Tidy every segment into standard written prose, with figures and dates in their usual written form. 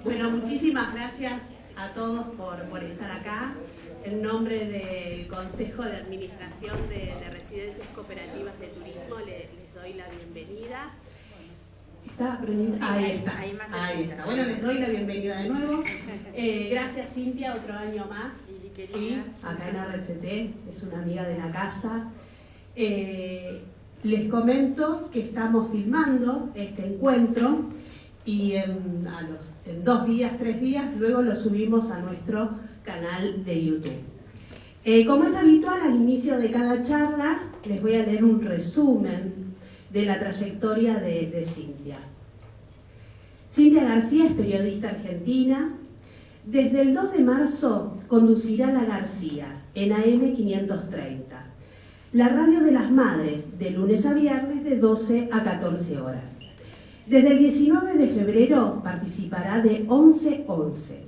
Bueno, muchísimas gracias a todos por estar acá. En nombre del Consejo de Administración de Residencias Cooperativas de Turismo les doy la bienvenida. ¿Está aprendiendo? Sí, ahí está. Bueno, les doy la bienvenida de nuevo. Gracias, Cintia, otro año más. Sí, acá en RCT, es una amiga de la casa. Les comento que estamos filmando este encuentro y en 2 días, 3 días, luego lo subimos a nuestro canal de YouTube. Como es habitual, al inicio de cada charla, les voy a leer un resumen de la trayectoria de Cintia. Cintia García es periodista argentina. Desde el 2 de marzo conducirá La García en AM 530, la radio de las madres, de lunes a viernes de 12 a 14 horas. Desde el 19 de febrero participará de 11-11,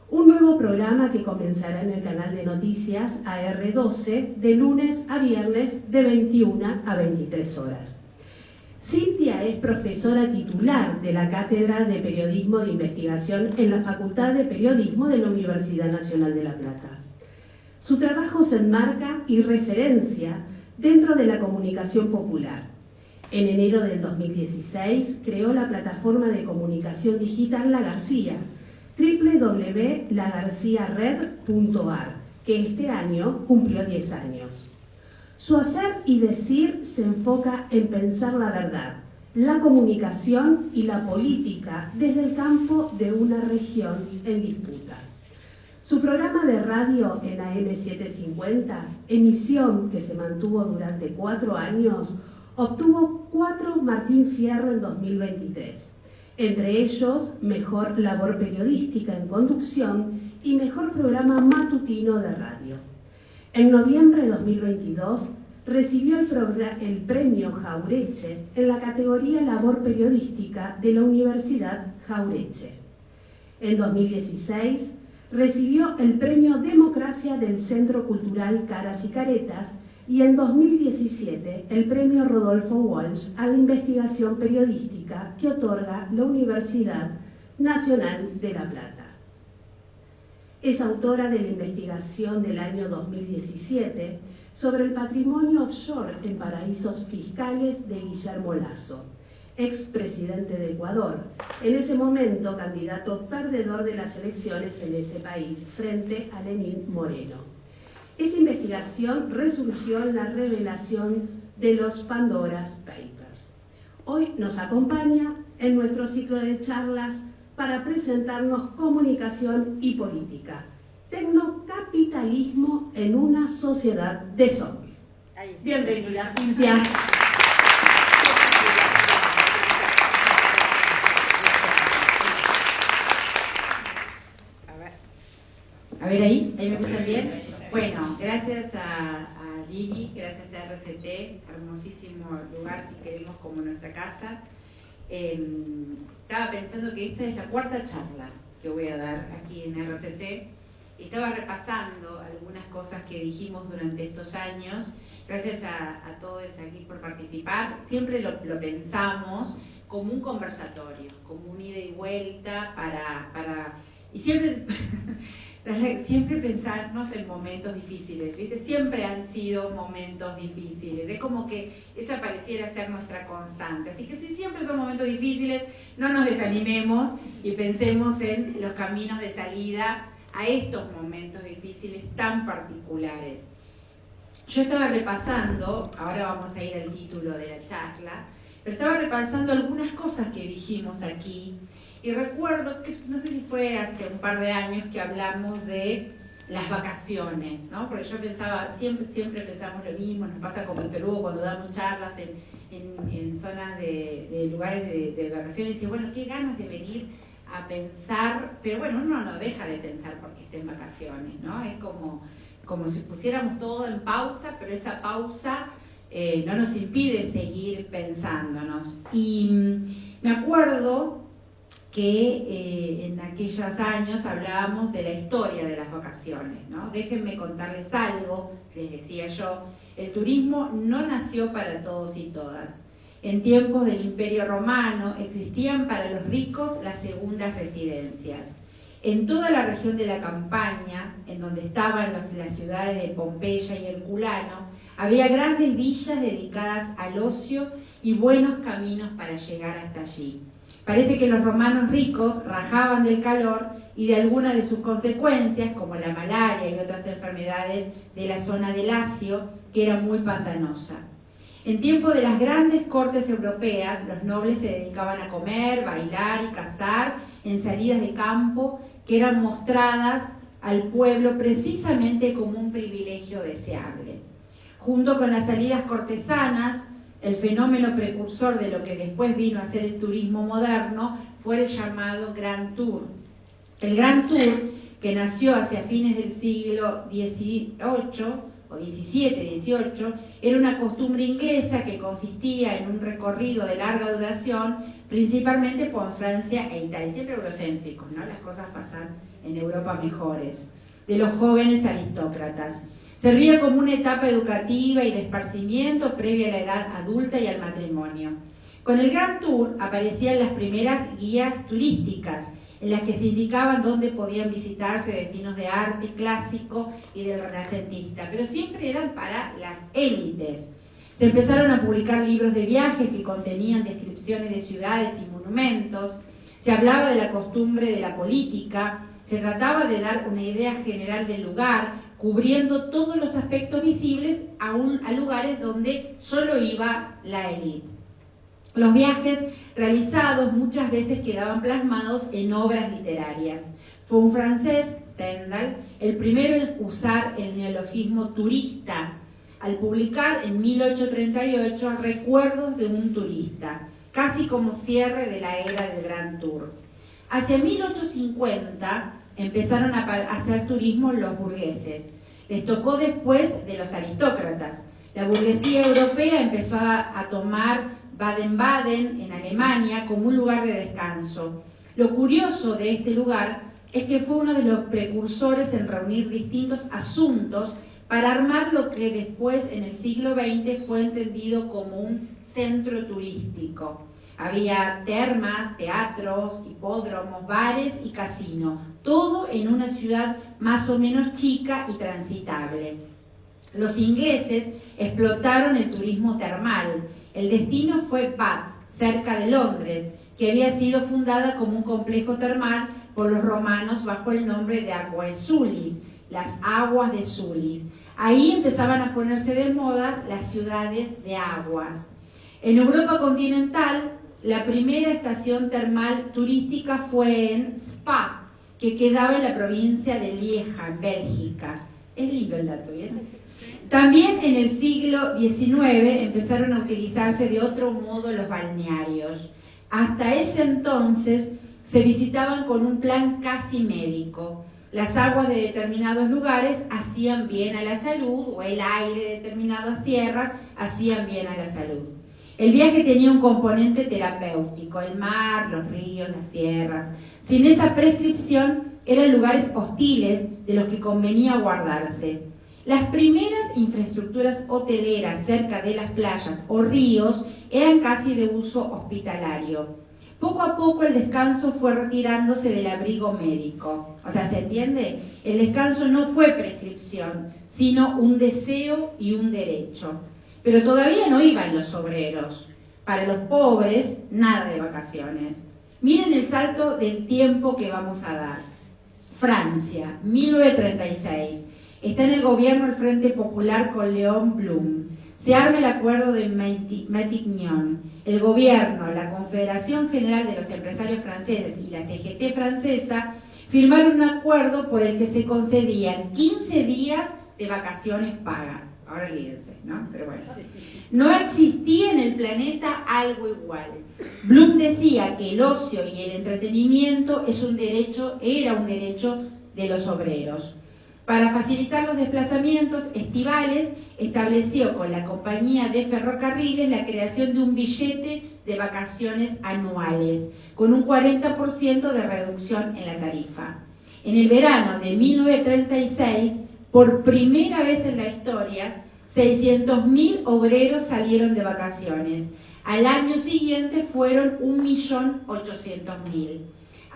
un nuevo programa que comenzará en el canal de noticias AR12 de lunes a viernes de 21 a 23 horas. Cintia es profesora titular de la Cátedra de Periodismo de Investigación en la Facultad de Periodismo de la Universidad Nacional de La Plata. Su trabajo se enmarca y referencia dentro de la comunicación popular. En enero del 2016 creó la plataforma de comunicación digital La García, www.lagarciared.ar, que este año cumplió 10 años. Su hacer y decir se enfoca en pensar la verdad, la comunicación y la política desde el campo de una región en disputa. Su programa de radio en AM750, emisión que se mantuvo durante 4 años, obtuvo 4 Martín Fierro en 2023, entre ellos Mejor Labor Periodística en Conducción y Mejor Programa Matutino de Radio. En noviembre de 2022 recibió el premio Jauretche en la categoría Labor Periodística de la Universidad Jauretche. En 2016 recibió el premio Democracia del Centro Cultural Caras y Caretas y en 2017 el premio Rodolfo Walsh a la investigación periodística que otorga la Universidad Nacional de La Plata. Es autora de la investigación del año 2017 sobre el patrimonio offshore en paraísos fiscales de Guillermo Lasso, expresidente de Ecuador, en ese momento candidato perdedor de las elecciones en ese país frente a Lenín Moreno. Esa investigación resurgió en la revelación de los Pandora's Papers. Hoy nos acompaña en nuestro ciclo de charlas para presentarnos Comunicación y Política, Tecnocapitalismo en una sociedad de zombies. Bienvenida, Cintia. A ver ahí me escuchan bien. Bueno, gracias a Lili, gracias a RCT, hermosísimo lugar que queremos como nuestra casa. Estaba pensando que esta es la 4ª charla que voy a dar aquí en RCT. Estaba repasando algunas cosas que dijimos durante estos años. Gracias a todos aquí por participar. Siempre lo pensamos como un conversatorio, como un ida y vuelta y siempre pensarnos en momentos difíciles, ¿viste? Siempre han sido momentos difíciles, es como que esa pareciera ser nuestra constante. Así que si siempre son momentos difíciles, no nos desanimemos y pensemos en los caminos de salida a estos momentos difíciles tan particulares. Yo estaba repasando, ahora vamos a ir al título de la charla, pero estaba repasando algunas cosas que dijimos aquí. Y recuerdo que, no sé si fue hace un par de años que hablamos de las vacaciones, ¿no? Porque yo pensaba, siempre pensamos lo mismo, nos pasa como en Perú cuando damos charlas en zonas de lugares de vacaciones, y bueno, qué ganas de venir a pensar, pero bueno, uno no deja de pensar porque está en vacaciones, ¿no? Es como si pusiéramos todo en pausa, pero esa pausa no nos impide seguir pensándonos. Y me acuerdo que en aquellos años hablábamos de la historia de las vacaciones, ¿no? Déjenme contarles algo, les decía yo, el turismo no nació para todos y todas. En tiempos del Imperio Romano existían para los ricos las segundas residencias. En toda la región de la Campania, en donde estaban las ciudades de Pompeya y Herculano, había grandes villas dedicadas al ocio y buenos caminos para llegar hasta allí. Parece que los romanos ricos rajaban del calor y de algunas de sus consecuencias, como la malaria y otras enfermedades de la zona de Lacio, que era muy pantanosa. En tiempo de las grandes cortes europeas, los nobles se dedicaban a comer, bailar y cazar en salidas de campo que eran mostradas al pueblo precisamente como un privilegio deseable. Junto con las salidas cortesanas, el fenómeno precursor de lo que después vino a ser el turismo moderno fue el llamado Grand Tour. El Grand Tour, que nació hacia fines del siglo XVIII o XVII, era una costumbre inglesa que consistía en un recorrido de larga duración, principalmente por Francia e Italia, siempre eurocéntricos, ¿no? Las cosas pasan en Europa mejores, de los jóvenes aristócratas. Servía como una etapa educativa y de esparcimiento previa a la edad adulta y al matrimonio. Con el Grand Tour aparecían las primeras guías turísticas, en las que se indicaban dónde podían visitarse destinos de arte clásico y del renacentista, pero siempre eran para las élites. Se empezaron a publicar libros de viajes que contenían descripciones de ciudades y monumentos, se hablaba de la costumbre de la política, se trataba de dar una idea general del lugar, cubriendo todos los aspectos visibles a lugares donde solo iba la élite. Los viajes realizados muchas veces quedaban plasmados en obras literarias. Fue un francés, Stendhal, el primero en usar el neologismo turista, al publicar en 1838 Recuerdos de un turista, casi como cierre de la era del Grand Tour. Hacia 1850 empezaron a hacer turismo los burgueses. Les tocó después de los aristócratas. La burguesía europea empezó a tomar Baden-Baden en Alemania como un lugar de descanso. Lo curioso de este lugar es que fue uno de los precursores en reunir distintos asuntos para armar lo que después en el siglo XX fue entendido como un centro turístico. Había termas, teatros, hipódromos, bares y casinos, todo en una ciudad más o menos chica y transitable. Los ingleses explotaron el turismo termal. El destino fue Bath, cerca de Londres, que había sido fundada como un complejo termal por los romanos bajo el nombre de Aquae Sulis, las aguas de Sulis. Ahí empezaban a ponerse de moda las ciudades de aguas. En Europa continental, la primera estación termal turística fue en Spa, que quedaba en la provincia de Lieja, en Bélgica. Es lindo el dato, ¿bien? También en el siglo XIX empezaron a utilizarse de otro modo los balnearios. Hasta ese entonces se visitaban con un plan casi médico. Las aguas de determinados lugares hacían bien a la salud, o el aire de determinadas sierras hacían bien a la salud. El viaje tenía un componente terapéutico, el mar, los ríos, las sierras. Sin esa prescripción, eran lugares hostiles de los que convenía guardarse. Las primeras infraestructuras hoteleras cerca de las playas o ríos eran casi de uso hospitalario. Poco a poco el descanso fue retirándose del abrigo médico. O sea, ¿se entiende? El descanso no fue prescripción, sino un deseo y un derecho. Pero todavía no iban los obreros. Para los pobres, nada de vacaciones. Miren el salto del tiempo que vamos a dar. Francia, 1936. Está en el gobierno el Frente Popular con Léon Blum. Se arma el acuerdo de Matignon. El gobierno, la Confederación General de los Empresarios Franceses y la CGT francesa firmaron un acuerdo por el que se concedían 15 días de vacaciones pagas. Ahora olvídense, ¿no? Pero bueno. No existía en el planeta algo igual. Blum decía que el ocio y el entretenimiento era un derecho de los obreros. Para facilitar los desplazamientos estivales, estableció con la compañía de ferrocarriles la creación de un billete de vacaciones anuales, con un 40% de reducción en la tarifa. En el verano de 1936, por primera vez en la historia, 600.000 obreros salieron de vacaciones. Al año siguiente fueron 1.800.000.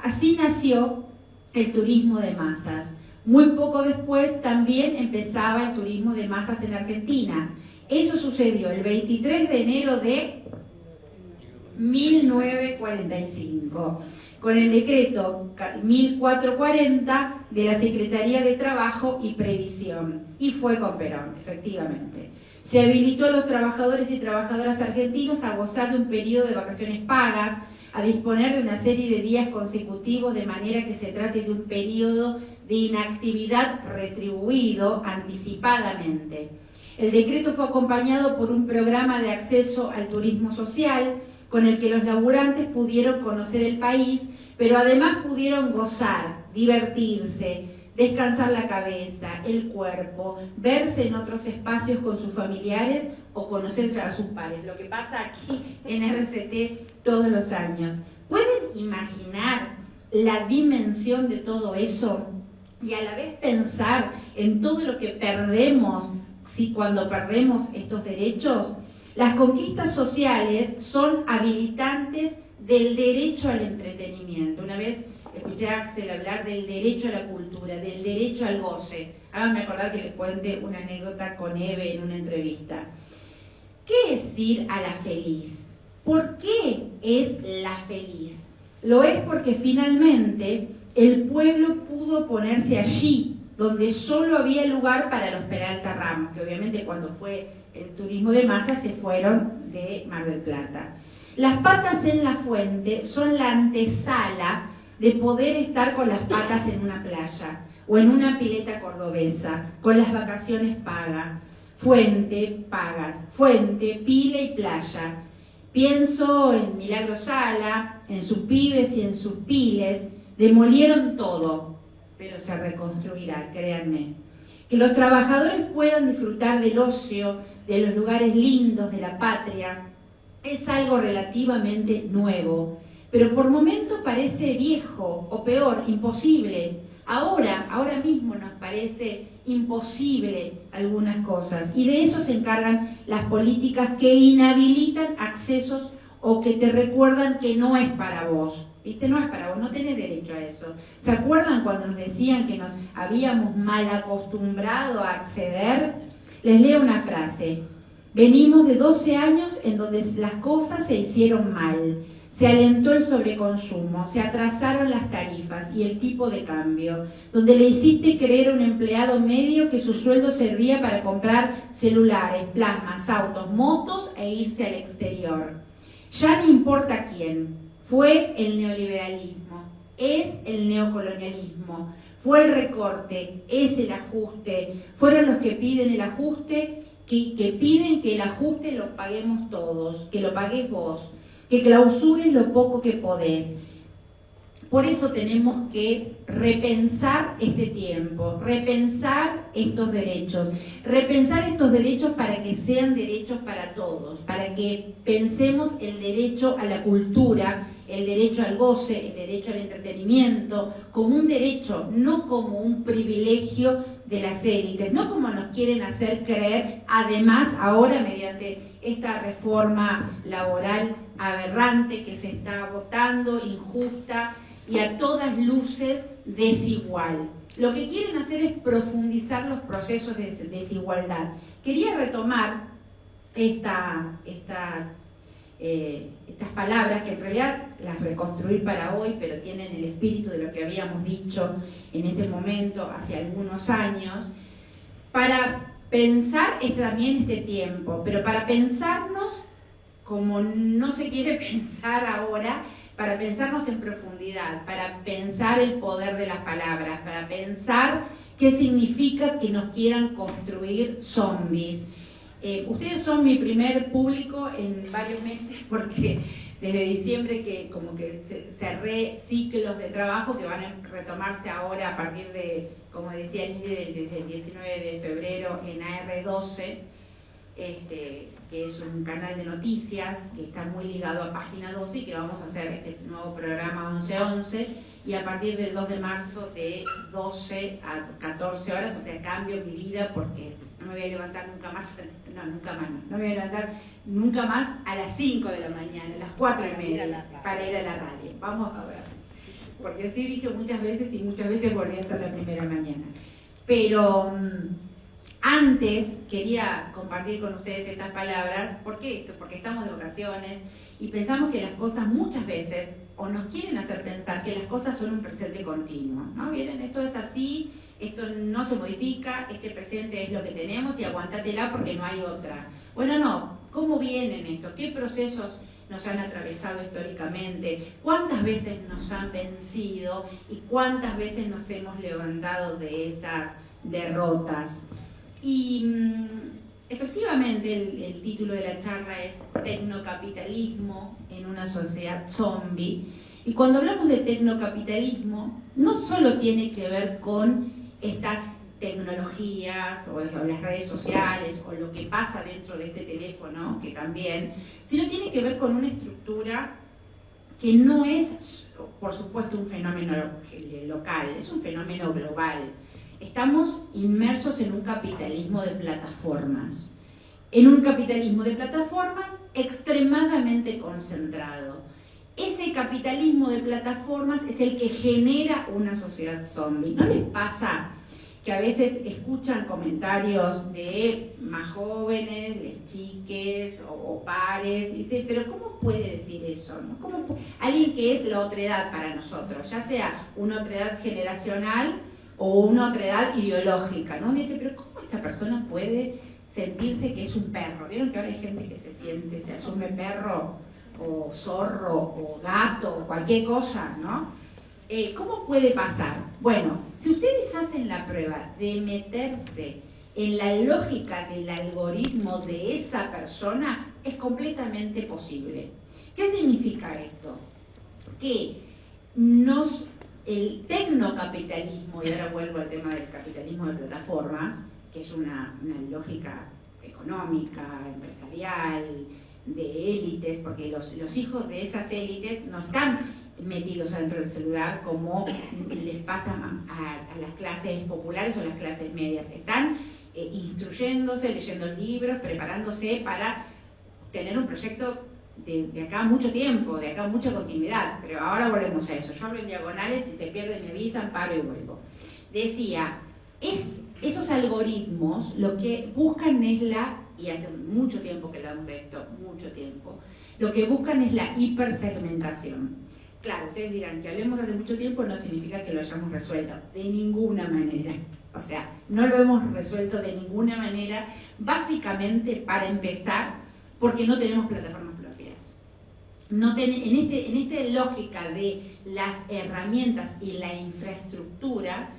Así nació el turismo de masas. Muy poco después también empezaba el turismo de masas en Argentina. Eso sucedió el 23 de enero de 1945, con el decreto 1440 de la Secretaría de Trabajo y Previsión. Y fue con Perón, efectivamente. Se habilitó a los trabajadores y trabajadoras argentinos a gozar de un periodo de vacaciones pagas, a disponer de una serie de días consecutivos, de manera que se trate de un periodo de inactividad retribuido anticipadamente. El decreto fue acompañado por un programa de acceso al turismo social, con el que los laburantes pudieron conocer el país, pero además pudieron gozar, divertirse, descansar la cabeza, el cuerpo, verse en otros espacios con sus familiares o conocerse a sus pares, lo que pasa aquí en RCT todos los años. ¿Pueden imaginar la dimensión de todo eso? Y a la vez pensar en todo lo que perdemos cuando perdemos estos derechos. Las conquistas sociales son habilitantes del derecho al entretenimiento. Una vez escuché a Axel hablar del derecho a la cultura, del derecho al goce. Háganme acordar que les cuente una anécdota con Eve en una entrevista. ¿Qué es ir a la feliz? ¿Por qué es la feliz? Lo es porque finalmente el pueblo pudo ponerse allí, donde solo había lugar para los Peralta Ramos, que obviamente cuando fue el turismo de masa se fueron de Mar del Plata. Las patas en la fuente son la antesala de poder estar con las patas en una playa o en una pileta cordobesa, con las vacaciones pagas. Fuente, pagas, fuente, pila y playa. Pienso en Milagro Sala, en sus pibes y en sus piles. Demolieron todo, pero se reconstruirá, créanme. Que los trabajadores puedan disfrutar del ocio, de los lugares lindos de la patria, es algo relativamente nuevo, pero por momentos parece viejo, o peor, imposible. Ahora mismo nos parece imposible algunas cosas, y de eso se encargan las políticas que inhabilitan accesos o que te recuerdan que no es para vos. ¿Viste? No es para vos, no tenés derecho a eso. ¿Se acuerdan cuando nos decían que nos habíamos mal acostumbrado a acceder? Les leo una frase. Venimos de 12 años en donde las cosas se hicieron mal. Se alentó el sobreconsumo, se atrasaron las tarifas y el tipo de cambio, donde le hiciste creer a un empleado medio que su sueldo servía para comprar celulares, plasmas, autos, motos e irse al exterior. Ya no importa quién. Fue el neoliberalismo, es el neocolonialismo, fue el recorte, es el ajuste, fueron los que piden el ajuste, que piden que el ajuste lo paguemos todos, que lo pagues vos, que clausures lo poco que podés. Por eso tenemos que repensar este tiempo, repensar estos derechos para que sean derechos para todos, para que pensemos el derecho a la cultura, el derecho al goce, el derecho al entretenimiento, como un derecho, no como un privilegio de las élites, no como nos quieren hacer creer, además ahora mediante esta reforma laboral aberrante que se está votando, injusta y a todas luces desigual. Lo que quieren hacer es profundizar los procesos de desigualdad. Quería retomar estas palabras, que en realidad las reconstruir para hoy, pero tienen el espíritu de lo que habíamos dicho en ese momento, hace algunos años, para pensar también este tiempo, pero para pensarnos como no se quiere pensar ahora, para pensarnos en profundidad, para pensar el poder de las palabras, para pensar qué significa que nos quieran construir zombies. Ustedes son mi primer público en varios meses porque desde diciembre que como que cerré ciclos de trabajo que van a retomarse ahora a partir de, como decía Nile, desde el 19 de febrero en AR12, que es un canal de noticias que está muy ligado a Página 12 y que vamos a hacer este nuevo programa 11-11 y a partir del 2 de marzo de 12 a 14 horas, o sea, cambio mi vida porque no me voy a levantar nunca más, no me voy a levantar nunca más a las 5 de la mañana, a las 4:30, para ir a la radio. Vamos a ver. Porque así dije muchas veces y muchas veces volví a hacer la primera mañana. Pero antes quería compartir con ustedes estas palabras. ¿Por qué esto? Porque estamos de vacaciones y pensamos que las cosas muchas veces, o nos quieren hacer pensar que las cosas son un presente continuo, ¿no? ¿Vieron? Esto es así, esto no se modifica, este presente es lo que tenemos y aguantátela porque no hay otra. Bueno, no. ¿Cómo vienen estos? ¿Qué procesos nos han atravesado históricamente? ¿Cuántas veces nos han vencido? ¿Y cuántas veces nos hemos levantado de esas derrotas? Y efectivamente el título de la charla es Tecnocapitalismo en una sociedad zombie. Y cuando hablamos de tecnocapitalismo, no solo tiene que ver con estas tecnologías o las redes sociales o lo que pasa dentro de este teléfono, que también, sino tiene que ver con una estructura que no es, por supuesto, un fenómeno local, es un fenómeno global. Estamos inmersos en un capitalismo de plataformas, extremadamente concentrado. Ese capitalismo de plataformas es el que genera una sociedad zombie. ¿No les pasa que a veces escuchan comentarios de más jóvenes, de chiques o pares, y dicen, pero ¿cómo puede decir eso? ¿No? Alguien que es la otredad para nosotros, ya sea una otredad generacional o una otredad ideológica, ¿no? Me dice, pero ¿cómo esta persona puede sentirse que es un perro? ¿Vieron que ahora hay gente que se asume perro o zorro o gato o cualquier cosa, ¿no? ¿Cómo puede pasar? Bueno, si ustedes hacen la prueba de meterse en la lógica del algoritmo de esa persona, es completamente posible. ¿Qué significa esto? Que el tecnocapitalismo, y ahora vuelvo al tema del capitalismo de plataformas, que es una lógica económica, empresarial, de élites, porque los hijos de esas élites no están metidos adentro del celular como les pasa a las clases populares o las clases medias. Están instruyéndose, leyendo libros, preparándose para tener un proyecto de acá a mucho tiempo, de acá a mucha continuidad. Pero ahora volvemos a eso. Yo hablo en diagonales, si se pierde me avisan, paro y vuelvo. Decía, esos algoritmos lo que buscan es y hace mucho tiempo que hablamos de esto, mucho tiempo, lo que buscan es la hipersegmentación. Claro, ustedes dirán que hablemos hace mucho tiempo no significa que lo hayamos resuelto, de ninguna manera. O sea, no lo hemos resuelto de ninguna manera, básicamente para empezar, porque no tenemos plataformas propias. En esta lógica de las herramientas y la infraestructura,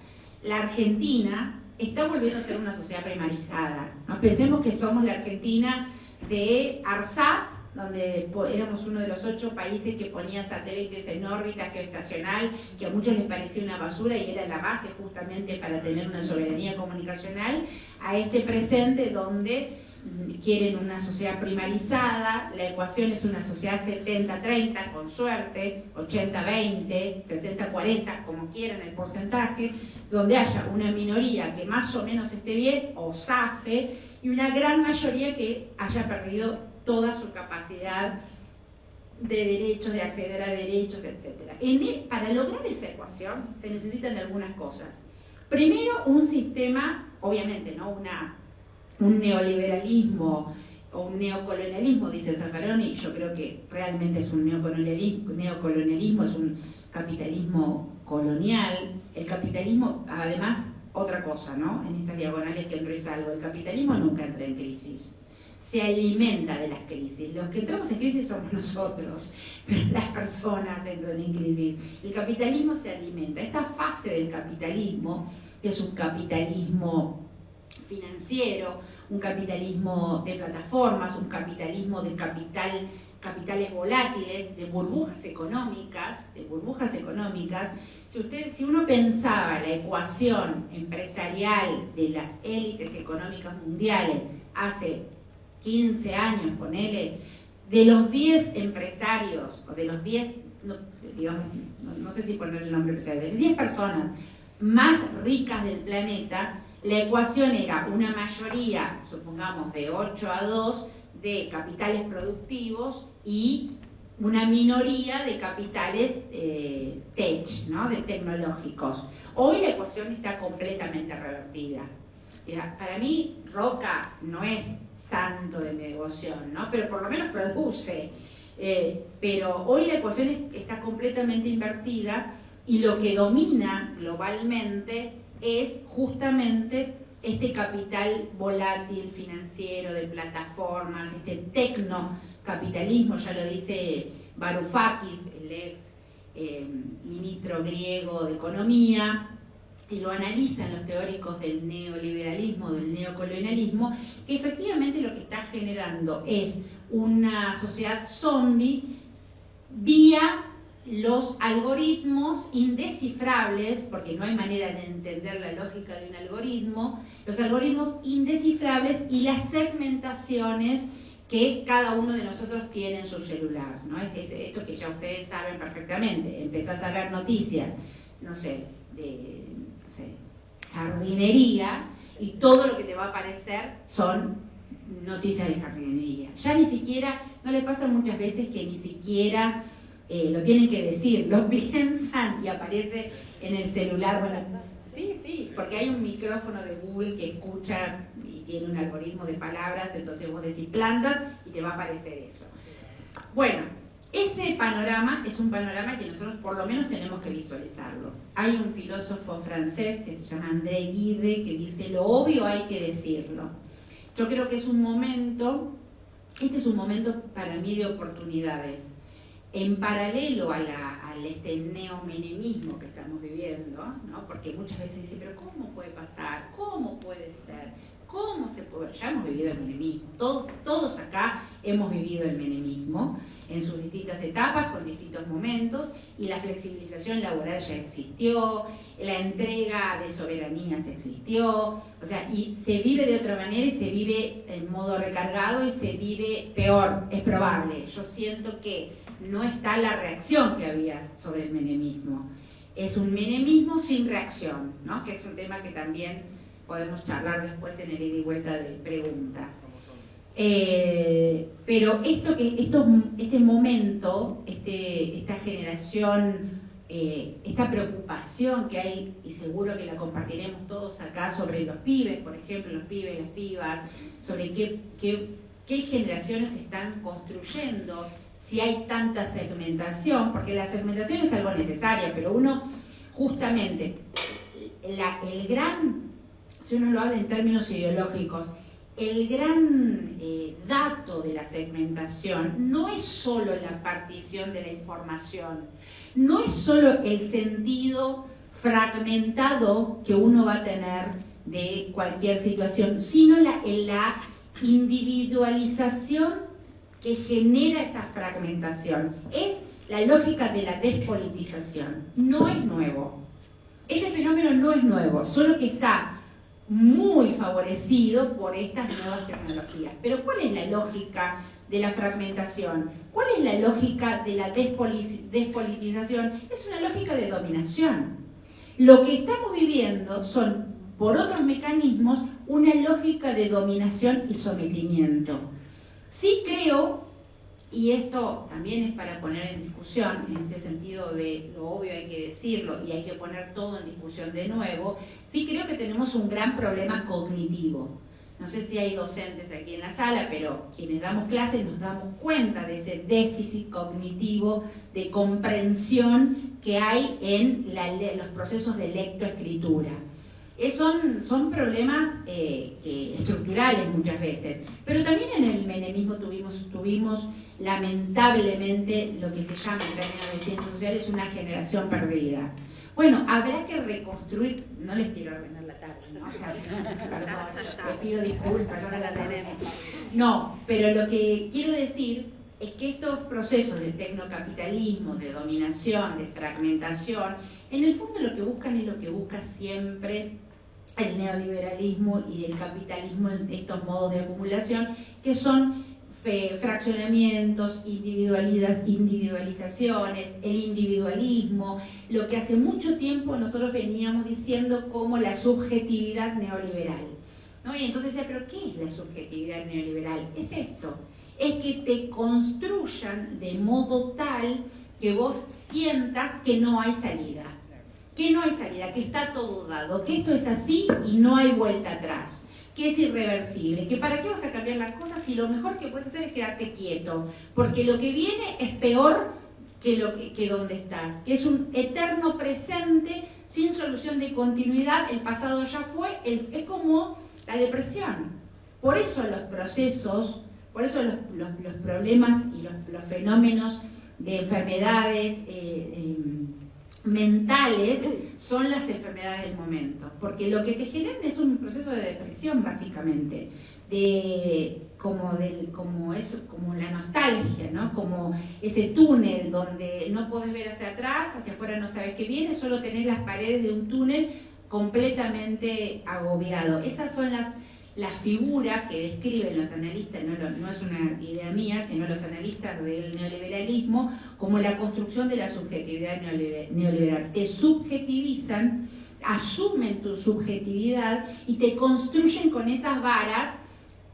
la Argentina está volviendo a ser una sociedad primarizada, ¿no? Pensemos que somos la Argentina de ARSAT, donde éramos uno de los 8 países que ponía satélites en órbita geoestacional, que a muchos les parecía una basura y era la base justamente para tener una soberanía comunicacional, a este presente donde quieren una sociedad primarizada, la ecuación es una sociedad 70-30, con suerte, 80-20, 60-40, como quieran el porcentaje, donde haya una minoría que más o menos esté bien o zafe, y una gran mayoría que haya perdido toda su capacidad de derechos, de acceder a derechos, etc. Para lograr esa ecuación se necesitan algunas cosas. Primero, un sistema, obviamente, ¿no? Un neoliberalismo o un neocolonialismo, dice Zaffaroni, y yo creo que realmente es un neocolonialismo, es un capitalismo colonial. El capitalismo, además, otra cosa, ¿no? En estas diagonales que entro y salgo, el capitalismo nunca entra en crisis, se alimenta de las crisis. Los que entramos en crisis somos nosotros, pero las personas entran en crisis. El capitalismo se alimenta. Esta fase del capitalismo, que es un capitalismo financiero, un capitalismo de plataformas, un capitalismo de capitales volátiles, de burbujas económicas, si uno pensaba la ecuación empresarial de las élites económicas mundiales hace 15 años, ponele, de los 10 empresarios, o de los 10, no sé si poner el nombre empresario, de las 10 personas más ricas del planeta, La ecuación era una mayoría, supongamos, de 8-2 de capitales productivos y una minoría de capitales tech, ¿no? De tecnológicos. Hoy la ecuación está completamente revertida. Para mí, Roca no es santo de mi devoción, ¿no? Pero por lo menos produce. Pero hoy la ecuación está completamente invertida y lo que domina globalmente es justamente este capital volátil financiero de plataformas, este tecnocapitalismo, ya lo dice Varoufakis, el ex ministro griego de Economía, y lo analizan los teóricos del neoliberalismo, del neocolonialismo, que efectivamente lo que está generando es una sociedad zombie vía los algoritmos indescifrables, porque no hay manera de entender la lógica de un algoritmo, los algoritmos indescifrables y las segmentaciones que cada uno de nosotros tiene en su celular, ¿no? Esto que ya ustedes saben perfectamente. Empezás a ver noticias, no sé, de jardinería, y todo lo que te va a aparecer son noticias de jardinería. Ya ni siquiera, no le pasa muchas veces que ni siquiera lo tienen que decir, lo piensan y aparece en el celular. Bueno, sí, porque hay un micrófono de Google que escucha y tiene un algoritmo de palabras, entonces vos decís plantas y te va a aparecer eso. Bueno, ese panorama es un panorama que nosotros por lo menos tenemos que visualizarlo. Hay un filósofo francés que se llama André Gide que dice: lo obvio hay que decirlo. Yo creo que es un momento, este es un momento para mí de oportunidades. En paralelo a este neomenemismo que estamos viviendo, ¿no? Porque muchas veces dicen, pero ¿cómo puede pasar? ¿Cómo puede ser? ¿Cómo se puede? Ya hemos vivido el menemismo, todos acá hemos vivido el menemismo en sus distintas etapas, con distintos momentos, y la flexibilización laboral ya existió, la entrega de soberanías existió, o sea, y se vive de otra manera y se vive en modo recargado y se vive peor, es probable. Yo siento que no está la reacción que había sobre el menemismo. Es un menemismo sin reacción, ¿no? Que es un tema que también podemos charlar después en el ida y vuelta de preguntas. Pero este momento, esta generación, esta preocupación que hay, y seguro que la compartiremos todos acá, sobre los pibes, por ejemplo, los pibes, las pibas, sobre qué generaciones se están construyendo, si hay tanta segmentación, porque la segmentación es algo necesaria, pero uno, justamente, el gran, si uno lo habla en términos ideológicos, el gran dato de la segmentación no es solo la partición de la información, no es solo el sentido fragmentado que uno va a tener de cualquier situación, sino la individualización que genera esa fragmentación. Es la lógica de la despolitización. No es nuevo. Este fenómeno no es nuevo, solo que está muy favorecido por estas nuevas tecnologías. Pero ¿cuál es la lógica de la fragmentación? ¿Cuál es la lógica de la despolitización? Es una lógica de dominación. Lo que estamos viviendo son, por otros mecanismos, una lógica de dominación y sometimiento. Sí creo, y esto también es para poner en discusión, en este sentido de lo obvio hay que decirlo y hay que poner todo en discusión de nuevo, sí creo que tenemos un gran problema cognitivo. No sé si hay docentes aquí en la sala, pero quienes damos clases nos damos cuenta de ese déficit cognitivo de comprensión que hay en los procesos de lectoescritura. Son problemas estructurales muchas veces, pero también en el menemismo tuvimos lamentablemente lo que se llama en términos de ciencias sociales una generación perdida. Bueno, habrá que reconstruir, no les quiero arruinar la tarde, ¿no? O sea, perdón, les pido disculpas, ahora la tenemos. No, pero lo que quiero decir es que estos procesos de tecnocapitalismo, de dominación, de fragmentación, en el fondo lo que buscan es lo que busca siempre el neoliberalismo y el capitalismo, estos modos de acumulación, que son fraccionamientos, individualizaciones, el individualismo, lo que hace mucho tiempo nosotros veníamos diciendo como la subjetividad neoliberal, ¿no? Y entonces decía, ¿pero qué es la subjetividad neoliberal? Es esto, es que te construyan de modo tal que vos sientas que no hay salida, que está todo dado, que esto es así y no hay vuelta atrás, que es irreversible, que para qué vas a cambiar las cosas si lo mejor que puedes hacer es quedarte quieto, porque lo que viene es peor que donde estás, que es un eterno presente sin solución de continuidad, el pasado ya fue, es como la depresión. Por eso los procesos, por eso los problemas y los fenómenos de enfermedades mentales son las enfermedades del momento, porque lo que te generan es un proceso de depresión básicamente, como la nostalgia, ¿no? Como ese túnel donde no podés ver hacia atrás, hacia afuera no sabes qué viene, solo tenés las paredes de un túnel completamente agobiado. Esas son las figuras que describen los analistas, no es una idea mía, sino los analistas del neoliberalismo, como la construcción de la subjetividad neoliberal. Te subjetivizan, asumen tu subjetividad y te construyen con esas varas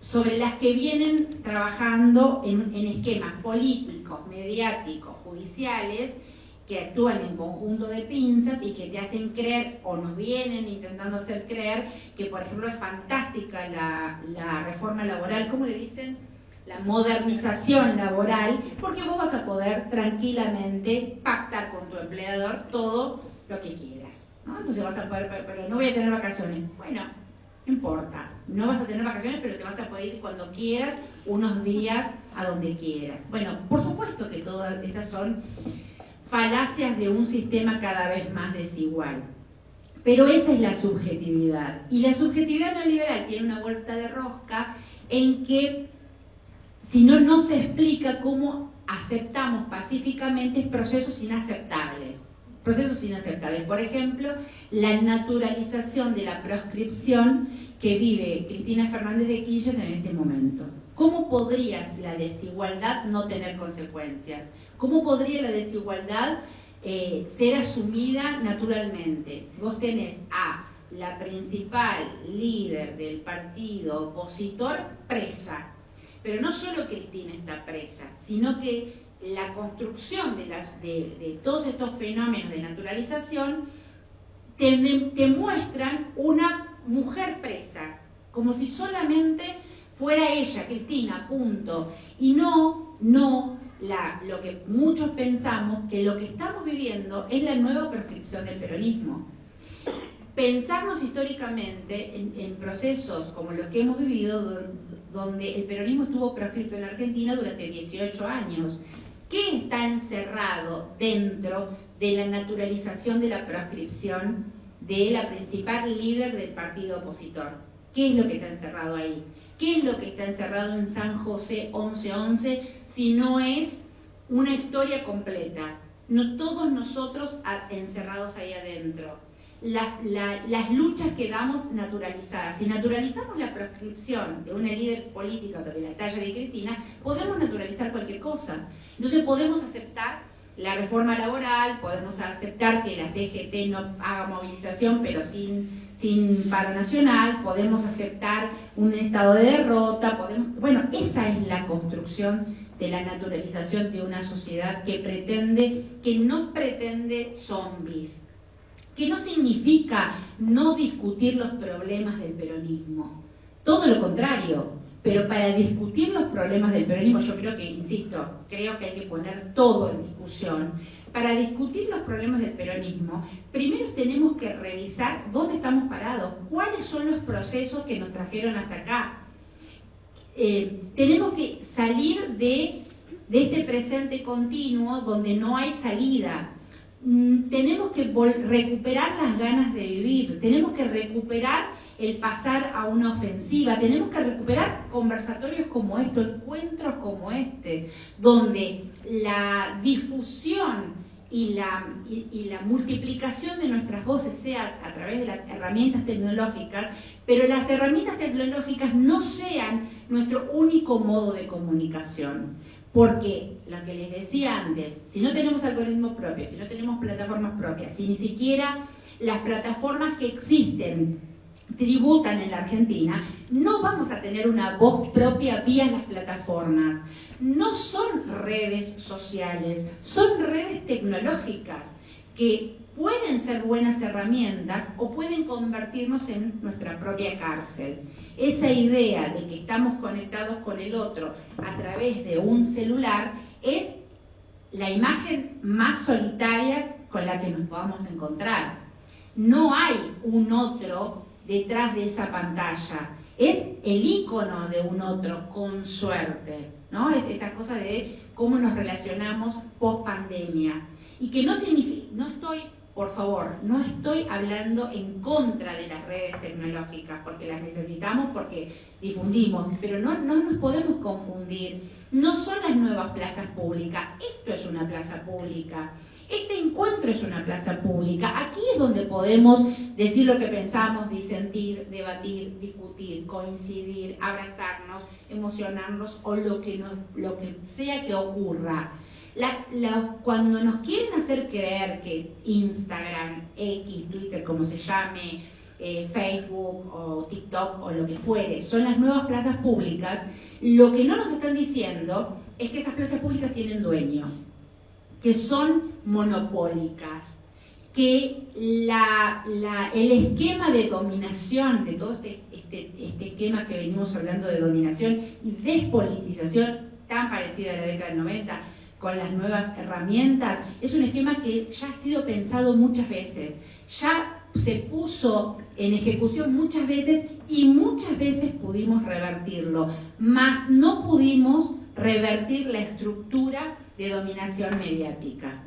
sobre las que vienen trabajando en esquemas políticos, mediáticos, judiciales, que actúan en conjunto de pinzas y que te hacen creer, o nos vienen intentando hacer creer, que por ejemplo es fantástica la reforma laboral, ¿cómo le dicen? La modernización laboral, porque vos vas a poder tranquilamente pactar con tu empleador todo lo que quieras, ¿no? Entonces vas a poder, pero no voy a tener vacaciones. Bueno, no importa, no vas a tener vacaciones, pero te vas a poder ir cuando quieras, unos días a donde quieras. Bueno, por supuesto que todas esas son falacias de un sistema cada vez más desigual. Pero esa es la subjetividad. Y la subjetividad neoliberal tiene una vuelta de rosca en que, si no se explica cómo aceptamos pacíficamente procesos inaceptables. Procesos inaceptables. Por ejemplo, la naturalización de la proscripción que vive Cristina Fernández de Kirchner en este momento. ¿Cómo podría la desigualdad no tener consecuencias? ¿Cómo podría la desigualdad ser asumida naturalmente? Si vos tenés a la principal líder del partido opositor presa, pero no solo Cristina está presa, sino que la construcción de todos estos fenómenos de naturalización te muestran una mujer presa, como si solamente fuera ella, Cristina, punto, y no lo que muchos pensamos, que lo que estamos viviendo es la nueva proscripción del peronismo. Pensarnos históricamente en procesos como los que hemos vivido, donde el peronismo estuvo proscripto en Argentina durante 18 años. ¿Qué está encerrado dentro de la naturalización de la proscripción de la principal líder del partido opositor? ¿Qué es lo que está encerrado ahí? ¿Qué es lo que está encerrado en San José 1111 si no es una historia completa? No todos nosotros encerrados ahí adentro. Las luchas quedamos naturalizadas. Si naturalizamos la proscripción de una líder política de la talla de Cristina, podemos naturalizar cualquier cosa. Entonces podemos aceptar la reforma laboral, podemos aceptar que la CGT no haga movilización, pero sin paro nacional, podemos aceptar un estado de derrota, bueno, esa es la construcción de la naturalización de una sociedad que no pretende zombies, que no significa no discutir los problemas del peronismo, todo lo contrario, pero para discutir los problemas del peronismo, yo creo que hay que poner todo en discusión. Para discutir los problemas del peronismo, primero tenemos que revisar dónde estamos parados, cuáles son los procesos que nos trajeron hasta acá. Tenemos que salir de este presente continuo donde no hay salida. Tenemos que recuperar las ganas de vivir, tenemos que recuperar el pasar a una ofensiva, tenemos que recuperar conversatorios como estos, encuentros como este, donde la difusión y la multiplicación de nuestras voces sea a través de las herramientas tecnológicas, pero las herramientas tecnológicas no sean nuestro único modo de comunicación. Porque, lo que les decía antes, si no tenemos algoritmos propios, si no tenemos plataformas propias, si ni siquiera las plataformas que existen tributan en la Argentina, no vamos a tener una voz propia vía las plataformas. No son redes sociales, son redes tecnológicas que pueden ser buenas herramientas o pueden convertirnos en nuestra propia cárcel. Esa idea de que estamos conectados con el otro a través de un celular es la imagen más solitaria con la que nos podamos encontrar. No hay un otro detrás de esa pantalla, es el ícono de un otro con suerte, ¿no? Esta cosa de cómo nos relacionamos post pandemia. Y que no significa, por favor, no estoy hablando en contra de las redes tecnológicas, porque las necesitamos, porque difundimos, pero no nos podemos confundir. No son las nuevas plazas públicas, esto es una plaza pública. Este encuentro es una plaza pública. Aquí es donde podemos decir lo que pensamos, disentir, debatir, discutir, coincidir, abrazarnos, emocionarnos o lo que sea que ocurra. Cuando nos quieren hacer creer que Instagram, X, Twitter, como se llame, Facebook o TikTok o lo que fuere, son las nuevas plazas públicas, lo que no nos están diciendo es que esas plazas públicas tienen dueño, que son monopólicas, que el esquema de dominación, de todo este esquema que venimos hablando de dominación y despolitización tan parecida a la década del 90, con las nuevas herramientas, es un esquema que ya ha sido pensado muchas veces, ya se puso en ejecución muchas veces y muchas veces pudimos revertirlo, mas no pudimos revertir la estructura de dominación mediática.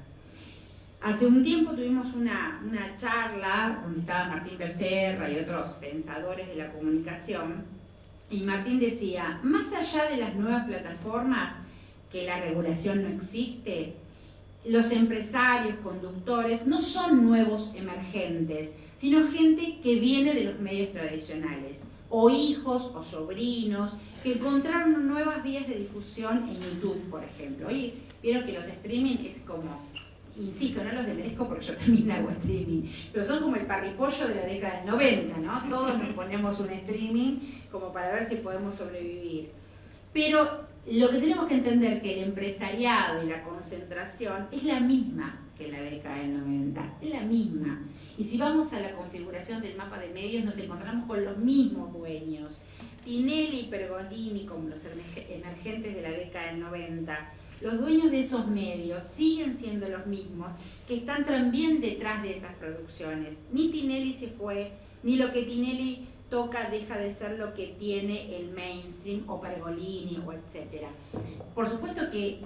Hace un tiempo tuvimos una charla donde estaba Martín Becerra y otros pensadores de la comunicación, y Martín decía, más allá de las nuevas plataformas, que la regulación no existe, los empresarios, conductores, no son nuevos emergentes, sino gente que viene de los medios tradicionales, o hijos o sobrinos, que encontraron nuevas vías de difusión en YouTube, por ejemplo. Hoy vieron que los streaming es como, insisto, no los demerezco porque yo también hago streaming, pero son como el parripollo de la década del 90, ¿no? Todos nos ponemos un streaming como para ver si podemos sobrevivir. Pero lo que tenemos que entender que el empresariado y la concentración es la misma que en la década del 90, es la misma. Y si vamos a la configuración del mapa de medios, nos encontramos con los mismos dueños. Tinelli y Pergolini, como los emergentes de la década del 90, los dueños de esos medios siguen siendo los mismos que están también detrás de esas producciones. Ni Tinelli se fue, ni lo que Tinelli toca deja de ser lo que tiene el mainstream o Pergolini o etcétera. Por supuesto que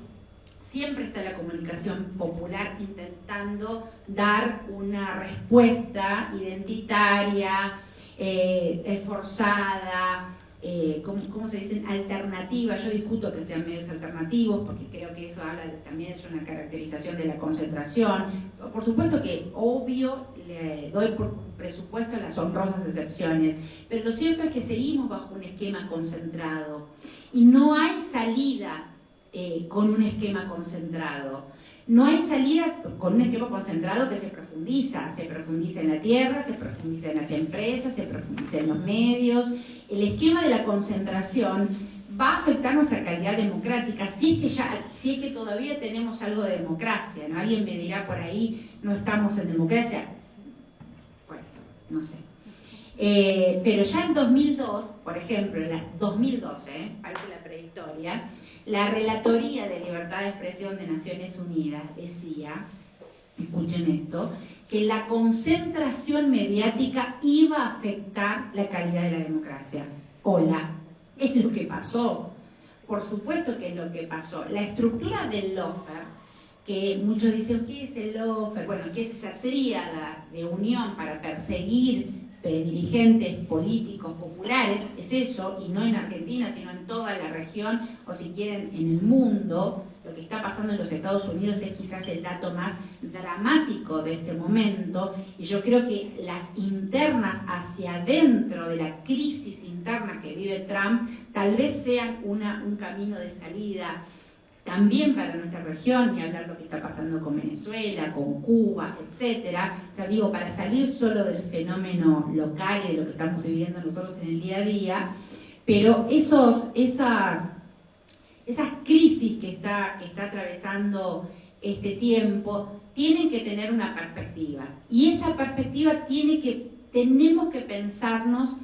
siempre está la comunicación popular intentando dar una respuesta identitaria, esforzada, ¿cómo se dicen? Alternativa. Yo discuto que sean medios alternativos porque creo que eso también es una caracterización de la concentración. Por supuesto que, obvio, le doy por presupuesto las honrosas excepciones, pero lo cierto es que seguimos bajo un esquema concentrado y no hay salida con un esquema concentrado. No hay salida con un esquema concentrado que se profundiza en la tierra, se profundiza en las empresas, se profundiza en los medios. El esquema de la concentración va a afectar nuestra calidad democrática, si es que todavía tenemos algo de democracia, ¿no? Alguien me dirá por ahí, no estamos en democracia. Bueno, no sé. Pero ya en 2002, por ejemplo, en 2012, parece la prehistoria, la Relatoría de Libertad de Expresión de Naciones Unidas decía, escuchen esto, que la concentración mediática iba a afectar la calidad de la democracia. Hola, es lo que pasó. Por supuesto que es lo que pasó. La estructura del lawfare, que muchos dicen, ¿qué es el lawfare? Bueno, ¿qué es esa tríada de unión para perseguir dirigentes políticos populares? Es eso, y no en Argentina, sino en toda la región, o si quieren, en el mundo. lo que está pasando en los Estados Unidos es quizás el dato más dramático de este momento, y yo creo que las internas hacia adentro de la crisis interna que vive Trump tal vez sean un camino de salida también para nuestra región, ni hablar lo que está pasando con Venezuela, con Cuba, etcétera. O sea, digo, para salir solo del fenómeno local y de lo que estamos viviendo nosotros en el día a día, pero esas crisis que está atravesando este tiempo tienen que tener una perspectiva, y esa perspectiva tenemos que pensarnos.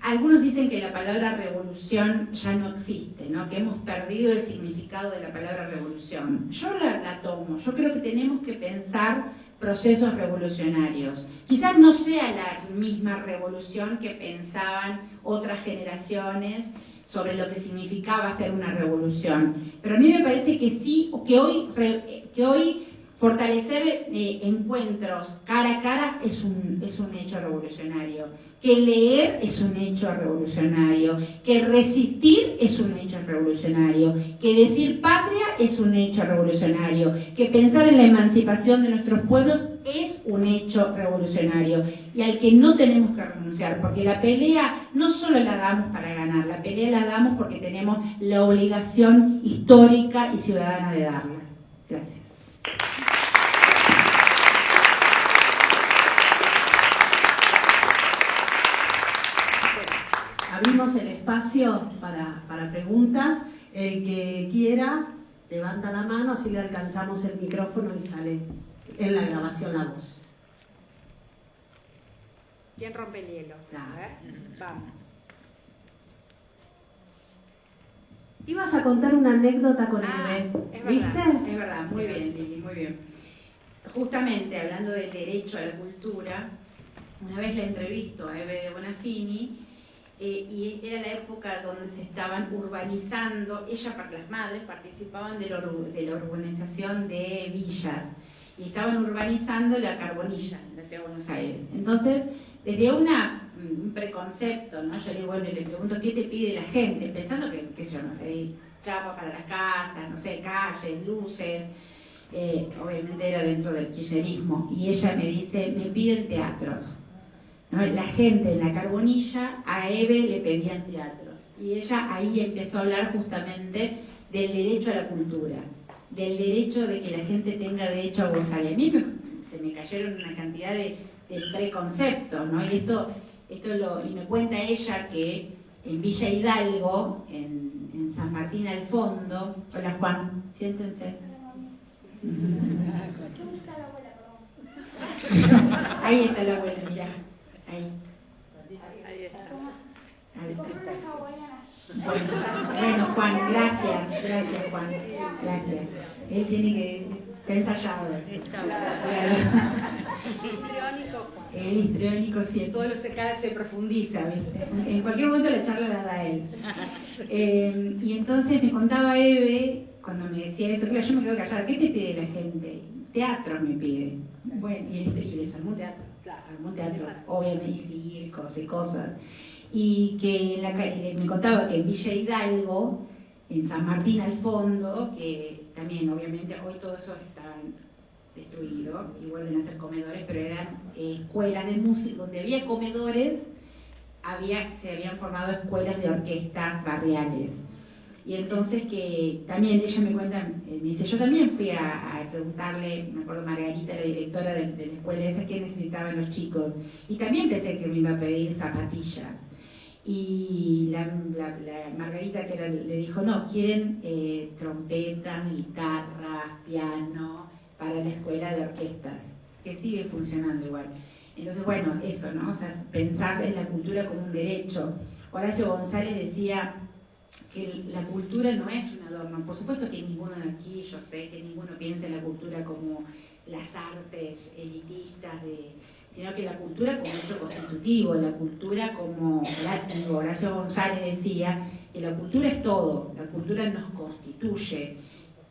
Algunos dicen que la palabra revolución ya no existe, ¿no? Que hemos perdido el significado de la palabra revolución. Yo la tomo, yo creo que tenemos que pensar procesos revolucionarios. Quizás no sea la misma revolución que pensaban otras generaciones sobre lo que significaba hacer una revolución, pero a mí me parece que sí, que hoy fortalecer encuentros cara a cara es un hecho revolucionario, que leer es un hecho revolucionario, que resistir es un hecho revolucionario, que decir patria es un hecho revolucionario, que pensar en la emancipación de nuestros pueblos es un hecho revolucionario, y al que no tenemos que renunciar, porque la pelea no solo la damos para ganar, la pelea la damos porque tenemos la obligación histórica y ciudadana de darla. Gracias. Abrimos el espacio para preguntas. El que quiera, levanta la mano, así le alcanzamos el micrófono y sale en la grabación la voz. ¿Quién rompe el hielo? A ver, vamos. Ibas a contar una anécdota con Eve, ¿viste? Es verdad, muy bien, Lili, muy bien. Justamente hablando del derecho a la cultura, una vez la entrevisto a Eve de Bonafini, y era la época donde se estaban urbanizando, las madres participaban de la urbanización de villas, y estaban urbanizando la Carbonilla, en la ciudad de Buenos Aires. Entonces, desde un preconcepto, ¿no? Yo le pregunto qué te pide la gente, pensando que yo no pedí chapa para las casas, no sé, calles, luces, obviamente era dentro del kirchnerismo, y ella me dice, me piden teatros, ¿no? La gente en la Carbonilla a Eve le pedían teatros, y ella ahí empezó a hablar justamente del derecho a la cultura, del derecho de que la gente tenga derecho a gozar, y a mí se me cayeron una cantidad de preconceptos, ¿no? Y y me cuenta ella que en Villa Hidalgo, en San Martín al fondo. Hola Juan, siéntense. Ahí está la abuela, mirá. Ahí. Ahí está. Bueno, Juan, gracias Juan, gracias. Él tiene que estar ensayado. Claro. El histriónico, sí, todo lo se profundiza, ¿viste? En cualquier momento la charla la da él. Y entonces me contaba Eve, cuando me decía eso, claro, yo me quedo callada, ¿qué te pide la gente? Teatro me pide. Bueno, y les armó teatro, obviamente, y circos y cosas. Y que me contaba que en Villa Hidalgo, en San Martín al fondo, que también obviamente hoy todo eso está destruido y vuelven a ser comedores, pero eran escuelas de música, donde había comedores, se habían formado escuelas de orquestas barriales. Y entonces que también ella me cuenta, me dice, yo también fui a preguntarle, me acuerdo Margarita, la directora de la escuela esa, qué necesitaban los chicos, y también pensé que me iba a pedir zapatillas. Y la Margarita le dijo, no, quieren trompetas, guitarras, piano, para la escuela de orquestas, que sigue funcionando igual. Entonces, bueno, eso, ¿no? O sea, pensar en la cultura como un derecho. Horacio González decía que la cultura no es un adorno. Por supuesto que ninguno de aquí, yo sé que ninguno piensa en la cultura como las artes elitistas, sino que la cultura como hecho constitutivo, la cultura como, Horacio González decía, que la cultura es todo, la cultura nos constituye.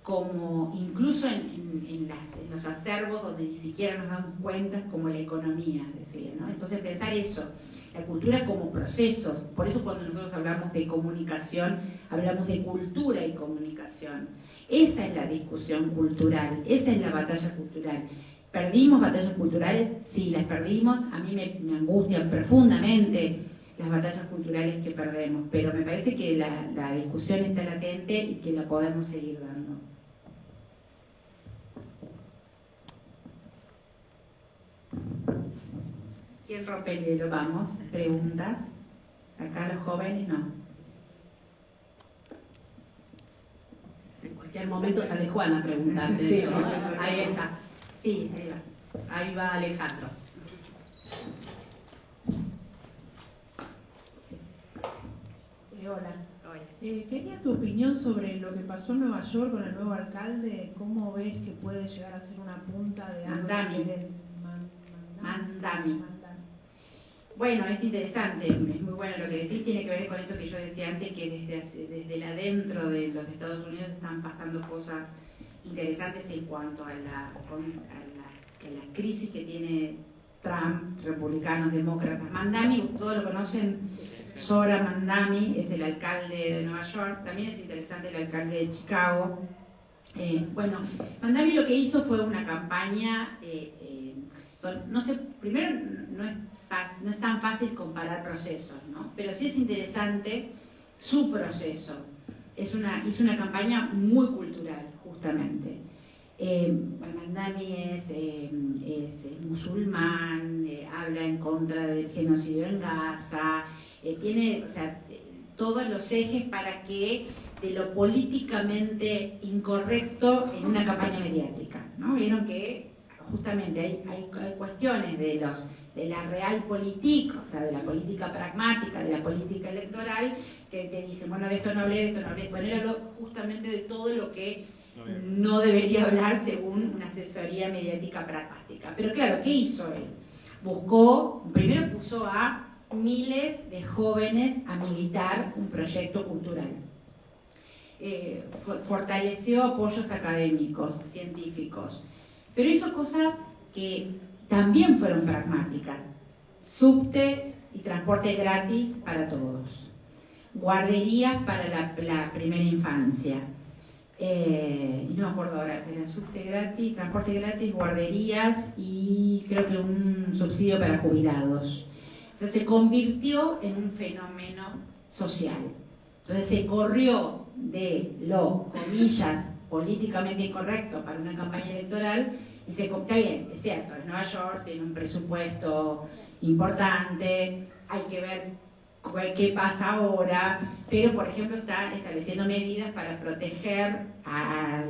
como incluso en los acervos donde ni siquiera nos damos cuenta, como la economía, decía, ¿no? Entonces pensar eso, la cultura como procesos, por eso cuando nosotros hablamos de comunicación, hablamos de cultura y comunicación. Esa es la discusión cultural, esa es la batalla cultural. ¿Perdimos batallas culturales? Sí, las perdimos. A mí me angustian profundamente las batallas culturales que perdemos, pero me parece que la discusión está latente y que la podemos seguir dando. ¿Quién rompe el hielo? Vamos, preguntas. Acá los jóvenes no. En cualquier momento sale Juan a preguntarte. Sí, ¿no? sí, Ahí está. Sí, ahí va. Ahí va Alejandro. Hola. Hola. Quería tu opinión sobre lo que pasó en Nueva York con el nuevo alcalde. ¿Cómo ves que puede llegar a ser una punta de algo Mandami. diferente? Mandami. Bueno, es interesante, es muy bueno lo que decís, tiene que ver con eso que yo decía antes, que desde el adentro de los Estados Unidos están pasando cosas interesantes en cuanto a la crisis que tiene Trump, republicanos, demócratas. Mandami, todos lo conocen, Zohran Mamdani es el alcalde de Nueva York, también es interesante el alcalde de Chicago. Bueno, Mamdani lo que hizo fue una campaña, no sé, primero no es tan fácil comparar procesos, ¿no? Pero sí es interesante su proceso. Hizo una campaña muy cultural, justamente. Mamdani es musulmán, habla en contra del genocidio en Gaza, tiene, o sea, todos los ejes para que de lo políticamente incorrecto en una campaña mediática, ¿no? Vieron que justamente hay cuestiones de la realpolitik, o sea, de la política pragmática, de la política electoral, que te dicen, bueno, de esto no hablé, bueno, él habló justamente de todo lo que no debería hablar según una asesoría mediática pragmática. Pero claro, ¿qué hizo él? Primero puso a miles de jóvenes a militar un proyecto cultural. Fortaleció apoyos académicos, científicos, pero hizo cosas que también fueron pragmáticas. Subte y transporte gratis para todos. Guarderías para la primera infancia. No me acuerdo ahora, era subte gratis, transporte gratis, guarderías y creo que un subsidio para jubilados. O sea, se convirtió en un fenómeno social. Entonces se corrió de lo, comillas, políticamente incorrecto para una campaña electoral y está bien, es cierto, Nueva York tiene un presupuesto importante, hay que ver qué pasa ahora, pero por ejemplo está estableciendo medidas para proteger a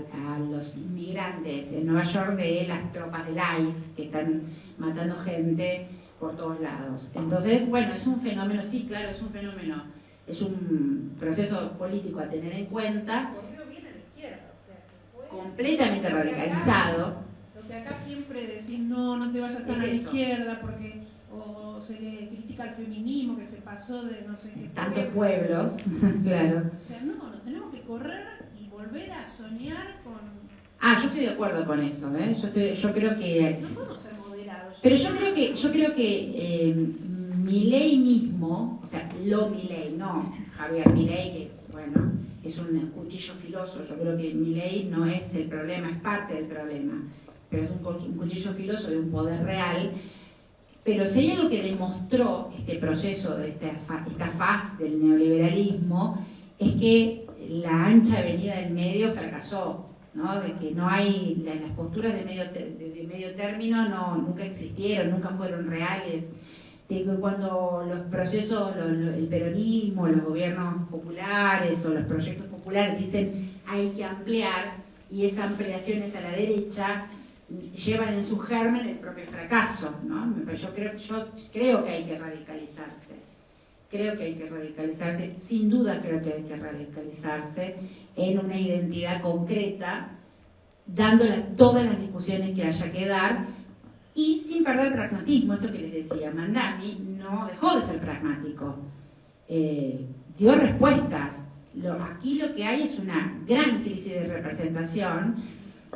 los inmigrantes en Nueva York de las tropas del ICE que están matando gente por todos lados. Entonces, bueno, es un fenómeno, sí, claro, es un fenómeno, es un proceso político a tener en cuenta, Corrió bien a la izquierda, o sea, se fue completamente radicalizado. Lo que acá siempre decís, no te vayas tan a la izquierda porque o se le critica al feminismo que se pasó de no sé qué Tantos pueblos, claro. O sea, no, nos tenemos que correr y volver a soñar con... Yo estoy de acuerdo con eso, ¿eh? Yo creo que... No podemos ser moderados. Pero yo creo que Milei mismo, o sea, Milei, no Javier Milei, que bueno, es un cuchillo filoso. Yo creo que Milei no es el problema, es parte del problema, pero es un cuchillo filoso de un poder real. Pero si hay algo que demostró este proceso de esta faz del neoliberalismo, es que la ancha avenida del medio fracasó, ¿no? De que no hay, las posturas de medio término nunca existieron, nunca fueron reales. De que cuando los procesos, el peronismo, los gobiernos populares o los proyectos populares dicen hay que ampliar, y esa ampliación es a la derecha, llevan en su germen el propio fracaso, ¿no? Yo creo que hay que radicalizarse, sin duda creo que hay que radicalizarse en una identidad concreta, dándole todas las discusiones que haya que dar y sin perder el pragmatismo. Esto que les decía, Mamdani no dejó de ser pragmático, dio respuestas, Aquí lo que hay es una gran crisis de representación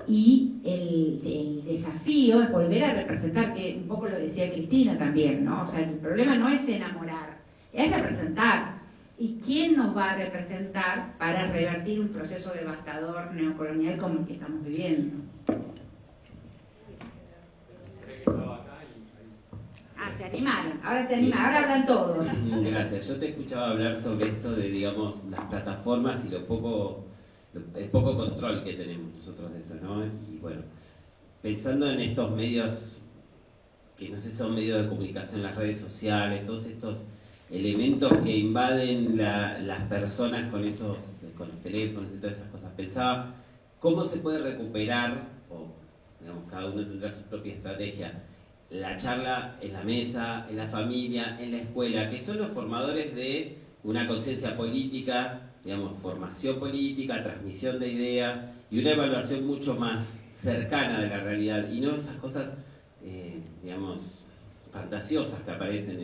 y el desafío es volver a representar, que un poco lo decía Cristina también, ¿no? O sea, el problema no es enamorar, es representar. ¿Y quién nos va a representar para revertir un proceso devastador neocolonial como el que estamos viviendo? Se animaron, ahora se animan, ahora hablan todos. Gracias, yo te escuchaba hablar sobre esto de, digamos, las plataformas y el poco control que tenemos nosotros de eso, ¿no? Y bueno, pensando en estos medios, que no sé, son medios de comunicación, las redes sociales, todos estos elementos que invaden las personas con los teléfonos y todas esas cosas, pensaba, ¿cómo se puede recuperar, o digamos, cada uno tendrá su propia estrategia, la charla en la mesa, en la familia, en la escuela, que son los formadores de una conciencia política, digamos, formación política, transmisión de ideas y una evaluación mucho más cercana de la realidad, y no esas cosas, digamos, fantasiosas que aparecen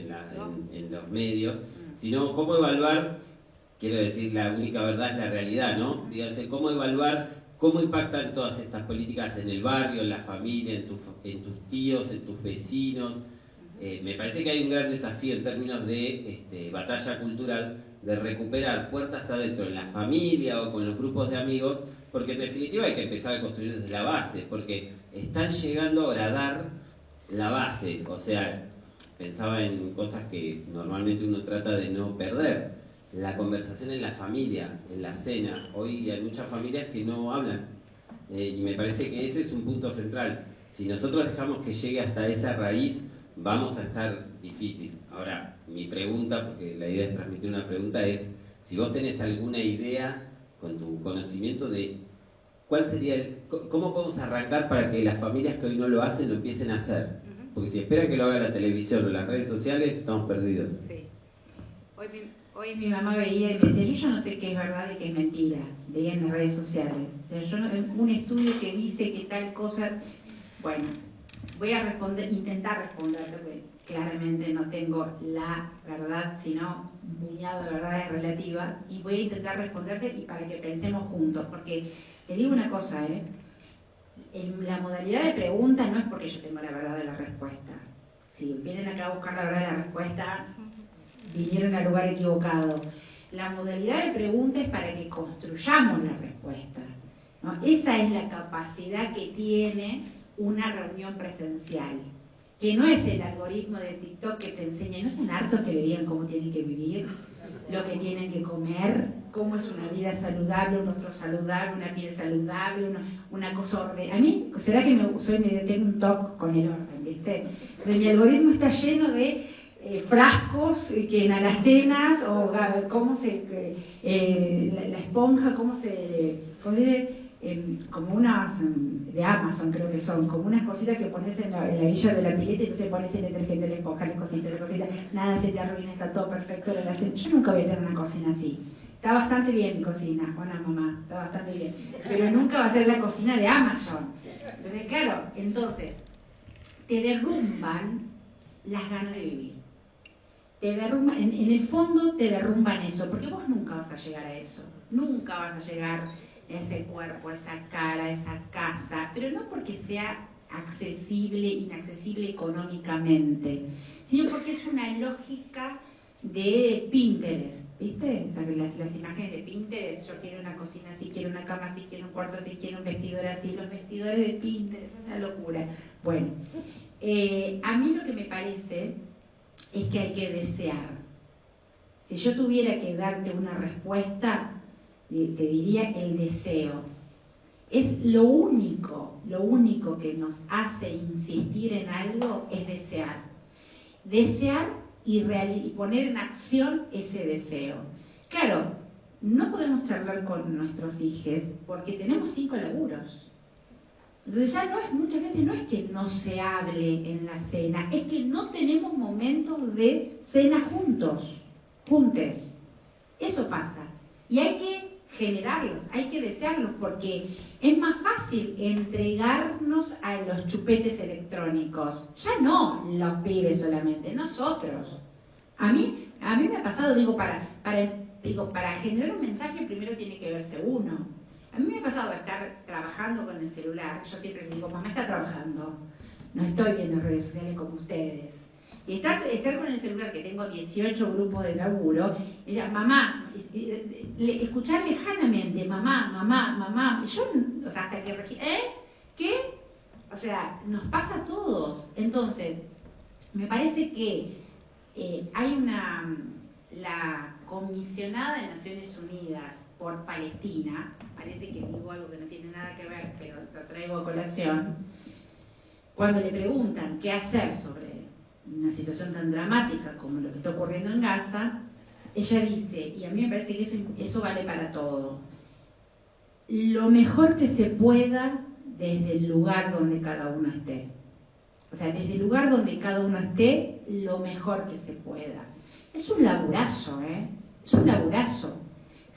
en los medios, sino cómo evaluar, quiero decir, la única verdad es la realidad, ¿no? Dígase, cómo evaluar cómo impactan todas estas políticas en el barrio, en la familia, en tus tíos, en tus vecinos. Me parece que hay un gran desafío en términos de batalla cultural, de recuperar puertas adentro en la familia o con los grupos de amigos, porque en definitiva hay que empezar a construir desde la base, porque están llegando a agradar la base. O sea, pensaba en cosas que normalmente uno trata de no perder. La conversación en la familia, en la cena. Hoy hay muchas familias que no hablan, y me parece que ese es un punto central. Si nosotros dejamos que llegue hasta esa raíz, vamos a estar difícil. Ahora, mi pregunta, porque la idea es transmitir una pregunta, es si vos tenés alguna idea con tu conocimiento de cuál sería cómo podemos arrancar para que las familias que hoy no lo hacen lo empiecen a hacer. Porque si esperan que lo haga la televisión o las redes sociales, estamos perdidos. Sí. Hoy mi mamá veía y me decía, yo ya no sé qué es verdad y qué es mentira, veía en las redes sociales. O sea, yo un estudio que dice que tal cosa, bueno, voy a intentar responder, porque claramente no tengo la verdad, sino un puñado de verdades relativas, y voy a intentar responderte y para que pensemos juntos, porque te digo una cosa, la modalidad de pregunta no es porque yo tengo la verdad de la respuesta. Si vienen acá a buscar la verdad de la respuesta, vinieron al lugar equivocado. La modalidad de pregunta es para que construyamos la respuesta, ¿no? Esa es la capacidad que tiene una reunión presencial, que no es el algoritmo de TikTok que te enseña, ¿no están hartos que le digan cómo tienen que vivir, lo que tienen que comer, cómo es una vida saludable, un rostro saludable, una piel saludable, una cosa ordenada? A mí, ¿será que tengo un toque con el orden, viste? Entonces, mi algoritmo está lleno de frascos que en alacenas, o cómo la esponja, cómo se como unas de Amazon, creo que son como unas cositas que pones en la villa de la pileta, y entonces pones el detergente, la esponja, las cositas, nada se te arruina, está todo perfecto. Yo nunca voy a tener una cocina así. Está bastante bien mi cocina, hola mamá, está bastante bien, pero nunca va a ser la cocina de Amazon. Entonces, claro, te derrumban las ganas de vivir. Te derrumban, en el fondo te derrumban eso, porque vos nunca vas a llegar a eso, nunca vas a llegar a ese cuerpo, a esa cara, a esa casa, pero no porque sea inaccesible económicamente, sino porque es una lógica de Pinterest, ¿viste? O sea, las imágenes de Pinterest, yo quiero una cocina así, quiero una cama así, quiero un cuarto así, quiero un vestidor así, los vestidores de Pinterest, es una locura. Bueno, a mí lo que me parece es que hay que desear. Si yo tuviera que darte una respuesta, te diría el deseo. Es lo único que nos hace insistir en algo, es desear. Desear y poner en acción ese deseo. Claro, no podemos charlar con nuestros hijos porque tenemos 5 laburos. Entonces ya muchas veces no es que no se hable en la cena, es que no tenemos momentos de cena juntes. Eso pasa. Y hay que generarlos, hay que desearlos, porque es más fácil entregarnos a los chupetes electrónicos. Ya no los pibes solamente, nosotros. A mí me ha pasado, digo, para digo, para generar un mensaje primero tiene que verse uno. A mí me ha pasado de estar trabajando con el celular, yo siempre le digo, mamá está trabajando, no estoy viendo redes sociales como ustedes. Y estar con el celular, que tengo 18 grupos de laburo, y ella, mamá, escuchar lejanamente, mamá, yo, o sea, hasta que, ¿qué? O sea, nos pasa a todos. Entonces, me parece que hay la comisionada de Naciones Unidas por Palestina, parece que digo algo que no tiene nada que ver, pero lo traigo a colación, cuando le preguntan qué hacer sobre una situación tan dramática como lo que está ocurriendo en Gaza, ella dice, y a mí me parece que eso vale para todo, lo mejor que se pueda desde el lugar donde cada uno esté. O sea, desde el lugar donde cada uno esté, lo mejor que se pueda. Es un laburazo, es un laburazo.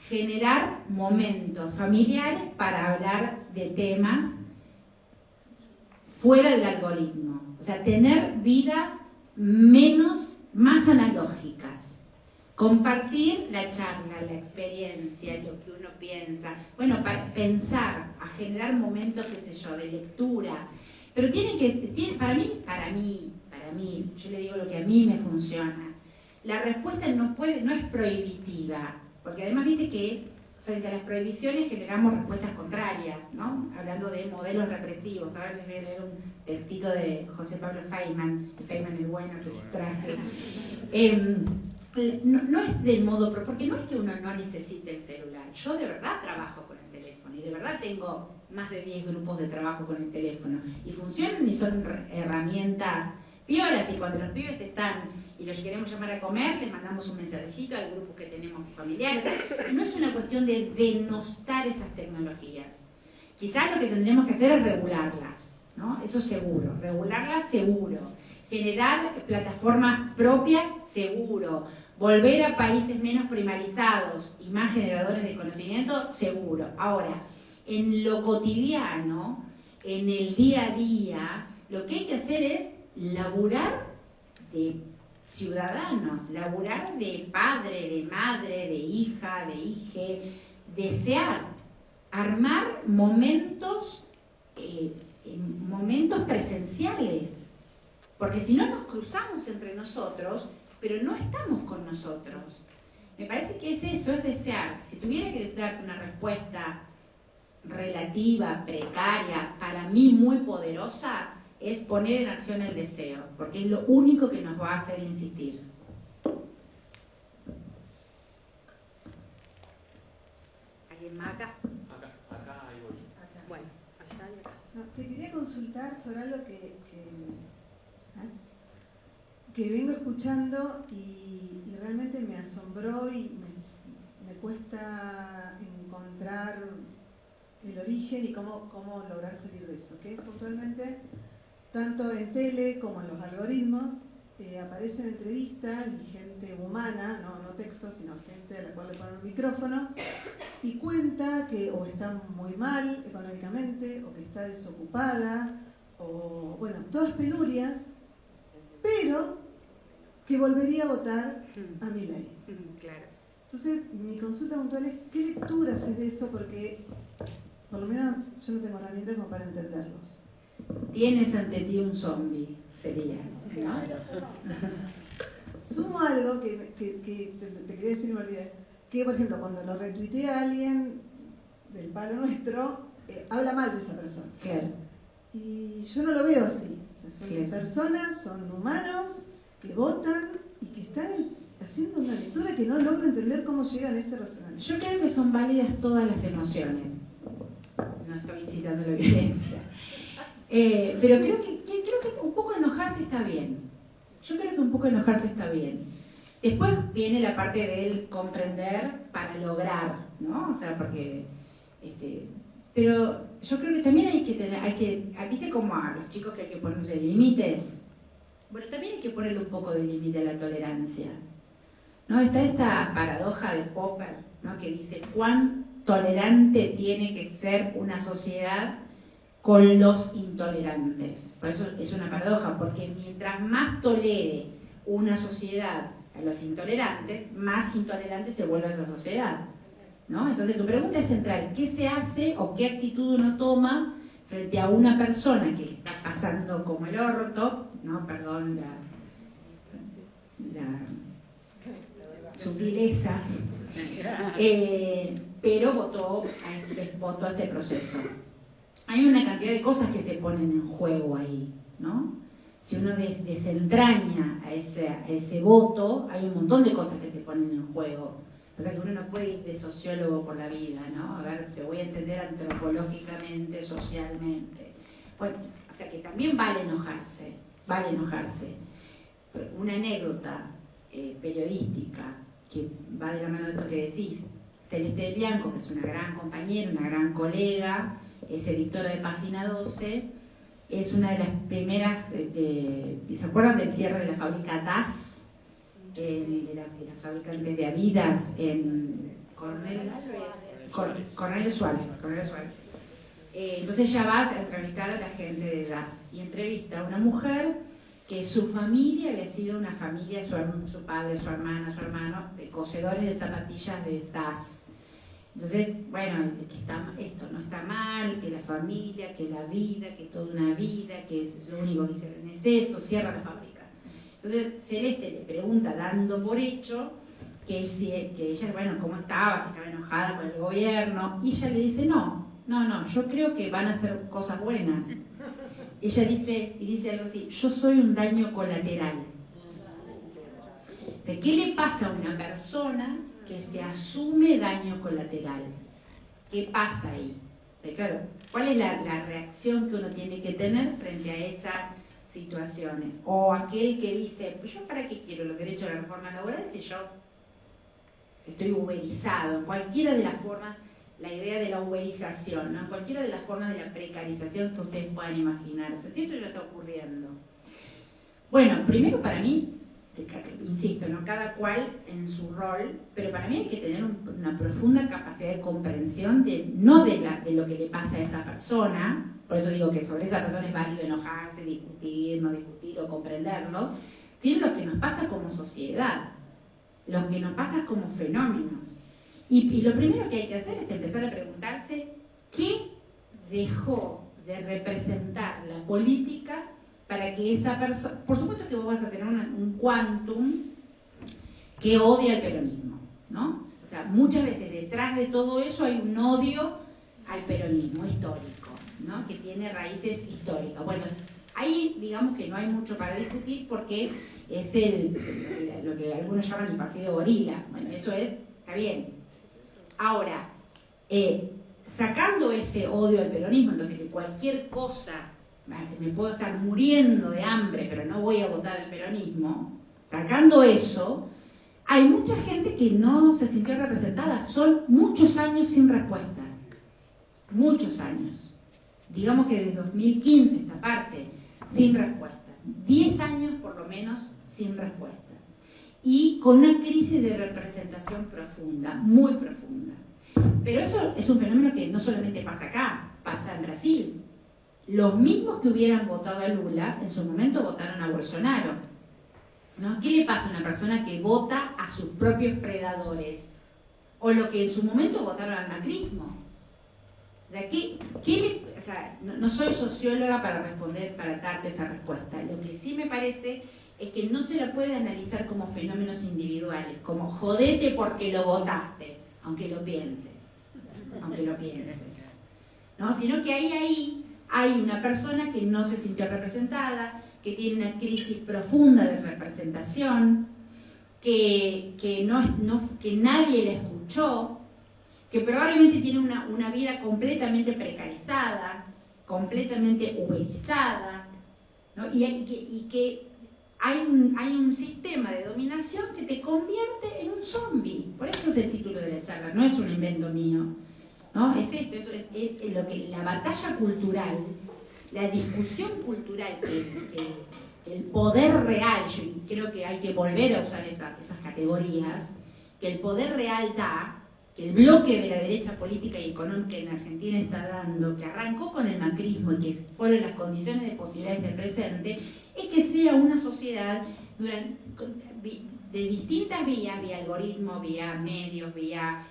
Generar momentos familiares para hablar de temas fuera del algoritmo. O sea, tener vidas más analógicas. Compartir la charla, la experiencia, lo que uno piensa. Bueno, para pensar, a generar momentos, qué sé yo, de lectura. Pero para mí, yo le digo lo que a mí me funciona. La respuesta no es prohibitiva, porque además viste que frente a las prohibiciones generamos respuestas contrarias, ¿no? Hablando de modelos represivos. Ahora les voy a leer un textito de José Pablo Feynman el bueno que traje. No es del modo, porque no es que uno no necesite el celular. Yo de verdad trabajo con el teléfono y de verdad tengo más de 10 grupos de trabajo con el teléfono y funcionan y son herramientas piolas, y cuando los pibes están y los queremos llamar a comer, les mandamos un mensajito al grupo que tenemos familiares. No es una cuestión de denostar esas tecnologías. Quizás lo que tendríamos que hacer es regularlas, ¿no? Eso seguro, regularlas seguro. Generar plataformas propias, seguro. Volver a países menos primarizados y más generadores de conocimiento, seguro. Ahora, en lo cotidiano, en el día a día, lo que hay que hacer es laburar de ciudadanos, laburar de padre, de madre, de hija, de hije, desear, armar momentos presenciales, porque si no nos cruzamos entre nosotros, pero no estamos con nosotros. Me parece que es eso, es desear. Si tuviera que darte una respuesta relativa, precaria, para mí muy poderosa, es poner en acción el deseo, porque es lo único que nos va a hacer insistir. ¿Alguien más acá? Acá, ahí voy. Bueno, allá y acá. No, te quería consultar sobre algo que vengo escuchando y realmente me asombró y me cuesta encontrar el origen y cómo lograr salir de eso, que es puntualmente, tanto en tele como en los algoritmos, aparecen entrevistas y gente humana, no texto, sino gente a la cual le ponen un micrófono y cuenta que o está muy mal económicamente, o que está desocupada, o bueno, todas penurias, pero que volvería a votar a Milei. Claro. Entonces, mi consulta puntual es, ¿qué lectura haces de eso? Porque, por lo menos, yo no tengo herramientas como para entenderlos. Tienes ante ti un zombie, sería, ¿no? Sumo algo que te quería decir y me olvidé. Que, por ejemplo, cuando lo retuitea a alguien del palo nuestro, habla mal de esa persona. Claro. Y yo no lo veo así. O sea, son Claro. personas, son humanos, que votan y que están haciendo una lectura que no logro entender cómo llegan a ese razonamiento. Yo creo que son válidas todas las emociones. No estoy citando la evidencia. Pero creo que un poco enojarse está bien. Yo creo que un poco enojarse está bien. Después viene la parte del comprender para lograr, ¿no? O sea, porque pero yo creo que también ¿viste como a los chicos que hay que ponerle límites? Bueno, también hay que ponerle un poco de límite a la tolerancia, ¿no? Está esta paradoja de Popper, ¿no? Que dice cuán tolerante tiene que ser una sociedad con los intolerantes. Por eso es una paradoja, porque mientras más tolere una sociedad a los intolerantes, más intolerante se vuelve esa sociedad, ¿no? Entonces tu pregunta es central: ¿qué se hace o qué actitud uno toma frente a una persona que está pasando como el orto, ¿no? Perdón la sutileza, pero votó a este proceso? Hay una cantidad de cosas que se ponen en juego ahí, ¿no? Si uno desentraña a ese voto, hay un montón de cosas que se ponen en juego. O sea que uno no puede ir de sociólogo por la vida, ¿no? A ver, te voy a entender antropológicamente, socialmente. Bueno, o sea que también vale enojarse. Una anécdota periodística que va de la mano de esto que decís. Celeste del Bianco, que es una gran compañera, una gran colega, es editora de Página 12, es una de las primeras, ¿se acuerdan del cierre de la fábrica DAS? De la fabricante de Adidas en Coronel Suárez. Entonces ella va a entrevistar a la gente de DAS y entrevista a una mujer que su familia había sido una familia, su padre, su hermana, su hermano, de cosedores de zapatillas de DAS. Entonces, bueno, esto no está mal, que la familia, que la vida, que toda una vida, que lo único que hicieron es eso, cierra la fábrica. Entonces Celeste le pregunta, dando por hecho, que ella, bueno, ¿cómo estaba? Si estaba enojada con el gobierno. Y ella le dice, no, yo creo que van a hacer cosas buenas. Ella dice algo así: yo soy un daño colateral. ¿De qué le pasa a una persona que se asume daño colateral? ¿Qué pasa ahí? Claro, ¿cuál es la reacción que uno tiene que tener frente a esas situaciones? O aquel que dice, pues yo para qué quiero los derechos de la reforma laboral si yo estoy uberizado, en cualquiera de las formas, la idea de la uberización, ¿no? En cualquiera de las formas de la precarización que ustedes puedan imaginarse. Si esto ya está ocurriendo. Bueno, primero para mí, insisto, ¿no? Cada cual en su rol, pero para mí hay que tener una profunda capacidad de comprensión no de lo que le pasa a esa persona. Por eso digo que sobre esa persona es válido enojarse, discutir, no discutir o comprenderlo, sino lo que nos pasa como sociedad, lo que nos pasa como fenómeno. Y lo primero que hay que hacer es empezar a preguntarse qué dejó de representar la política para que esa persona... Por supuesto que vos vas a tener un quantum que odia el peronismo, ¿no? O sea, muchas veces detrás de todo eso hay un odio al peronismo histórico, ¿no? Que tiene raíces históricas. Bueno, ahí digamos que no hay mucho para discutir porque es lo que algunos llaman el partido gorila. Bueno, eso está bien. Ahora, sacando ese odio al peronismo, entonces que cualquier cosa, me puedo estar muriendo de hambre, pero no voy a votar el peronismo, sacando eso, hay mucha gente que no se sintió representada. Son muchos años sin respuestas. Muchos años. Digamos que desde 2015 esta parte, sin respuesta. 10 años por lo menos sin respuesta. Y con una crisis de representación profunda, muy profunda. Pero eso es un fenómeno que no solamente pasa acá, pasa en Brasil. Los mismos que hubieran votado a Lula, en su momento votaron a Bolsonaro, ¿no? ¿Qué le pasa a una persona que vota a sus propios predadores? O lo que en su momento votaron al macrismo. O sea, no soy socióloga para darte esa respuesta. Lo que sí me parece es que no se la puede analizar como fenómenos individuales, como jodete porque lo votaste, aunque lo pienses, ¿no? Sino que ahí hay una persona que no se sintió representada, que tiene una crisis profunda de representación, que nadie le escuchó, que probablemente tiene una vida completamente precarizada, completamente uberizada, ¿no? Y que hay un sistema de dominación que te convierte en un zombie. Por eso es el título de la charla, no es un invento mío, ¿no? Es esto, es lo que la batalla cultural, la discusión cultural, que el poder real, yo creo que hay que volver a usar esas categorías, que el poder real da, que el bloque de la derecha política y económica en Argentina está dando, que arrancó con el macrismo y que fueron las condiciones de posibilidades del presente, es que sea una sociedad de distintas vías, vía algoritmos, vía medios, vía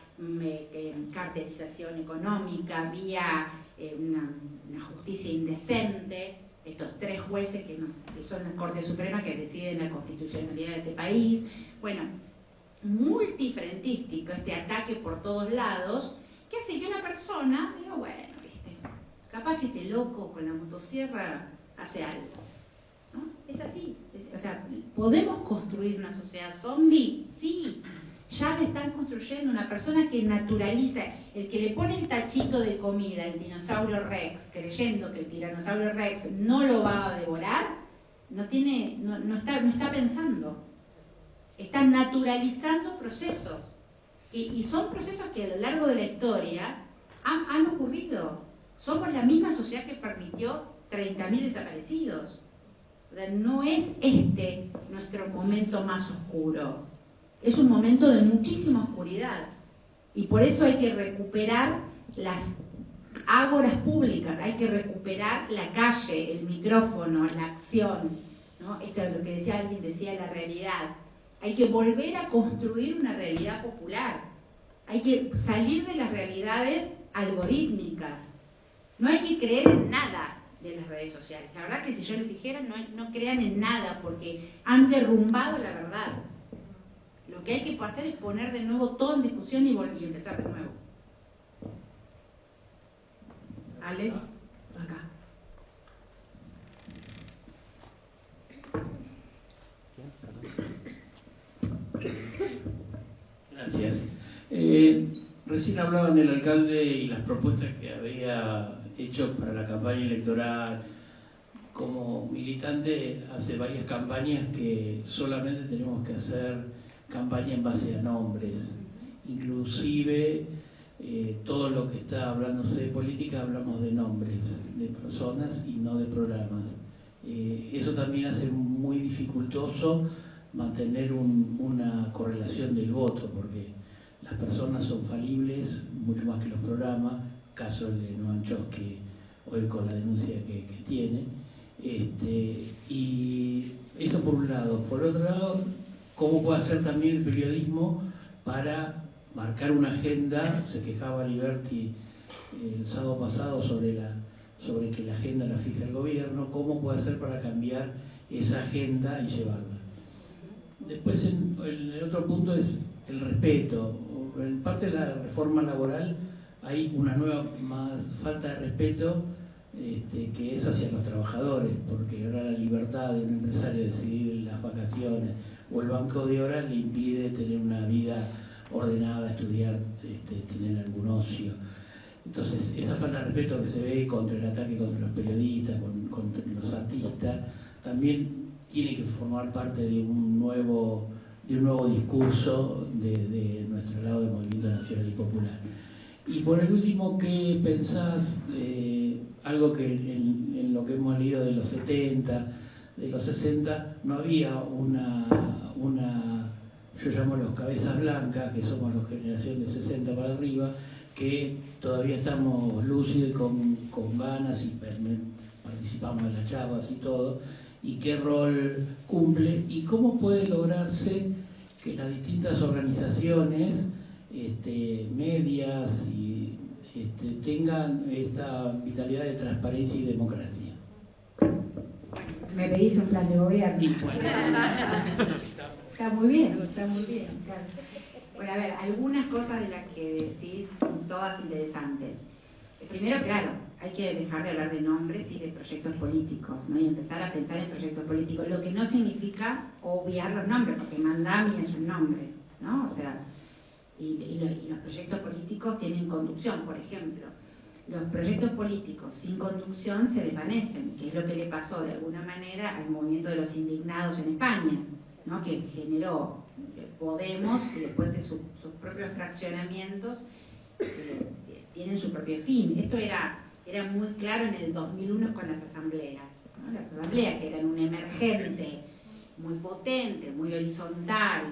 cartelización económica, vía una justicia indecente, estos 3 jueces que son la Corte Suprema que deciden la constitucionalidad de este país, bueno, multifrentístico, este ataque por todos lados, que hace que una persona diga, bueno, ¿viste? Capaz que este loco con la motosierra hace algo, ¿no? Es así, o sea, ¿podemos construir una sociedad zombie? Sí. Ya le están construyendo una persona que naturaliza, el que le pone el tachito de comida al dinosaurio Rex, creyendo que el tiranosaurio Rex no lo va a devorar, no está pensando. Está naturalizando procesos. Y son procesos que a lo largo de la historia han ocurrido. Somos la misma sociedad que permitió 30.000 desaparecidos. O sea, no es este nuestro momento más oscuro. Es un momento de muchísima oscuridad y por eso hay que recuperar las ágoras públicas, hay que recuperar la calle, el micrófono, la acción, ¿no? Esto es lo que alguien decía, la realidad. Hay que volver a construir una realidad popular, hay que salir de las realidades algorítmicas, no hay que creer en nada de las redes sociales. La verdad que si yo les dijera, no crean en nada porque han derrumbado la verdad. Lo que hay que hacer es poner de nuevo todo en discusión y empezar de nuevo. Ale, acá. Gracias. Recién hablaban del alcalde y las propuestas que había hecho para la campaña electoral. Como militante hace varias campañas que solamente tenemos que hacer campaña en base a nombres, inclusive todo lo que está hablándose de política hablamos de nombres, de personas y no de programas. Eso también hace muy dificultoso mantener una correlación del voto, porque las personas son falibles mucho más que los programas, caso de Noam Chomsky hoy con la denuncia que tiene, y eso por un lado. Por otro lado, ¿cómo puede hacer también el periodismo para marcar una agenda? Se quejaba Liberty el sábado pasado sobre que la agenda la fija el gobierno. ¿Cómo puede hacer para cambiar esa agenda y llevarla? Después, el otro punto es el respeto. En parte de la reforma laboral hay una nueva más falta de respeto que es hacia los trabajadores, porque ahora la libertad de un empresario de decidir las vacaciones o el banco de horas le impide tener una vida ordenada, estudiar, tener algún ocio. Entonces, esa falta de respeto que se ve contra el ataque contra los periodistas, contra los artistas, también tiene que formar parte de un nuevo discurso de nuestro lado del Movimiento Nacional y Popular. Y por el último, ¿qué pensás? Algo que en lo que hemos leído de los 70, de los 60, no había yo llamo los cabezas blancas, que somos la generación de 60 para arriba, que todavía estamos lúcidos y con ganas y participamos en las charlas y todo, y qué rol cumple y cómo puede lograrse que las distintas organizaciones, medias y tengan esta vitalidad de transparencia y democracia. Me pedís un plan de gobierno. Está muy bien, claro. Bueno, a ver, algunas cosas de las que decís, todas interesantes. Primero, claro, hay que dejar de hablar de nombres y de proyectos políticos, ¿no? Y empezar a pensar en proyectos políticos, lo que no significa obviar los nombres, porque Mandami es un nombre, ¿no? O sea, y los proyectos políticos tienen conducción, por ejemplo. Los proyectos políticos sin conducción se desvanecen, que es lo que le pasó de alguna manera al movimiento de los indignados en España, ¿no? Que generó Podemos y después de sus propios fraccionamientos tienen su propio fin. Esto era muy claro en el 2001 con las asambleas, ¿no? Las asambleas que eran un emergente muy potente, muy horizontal,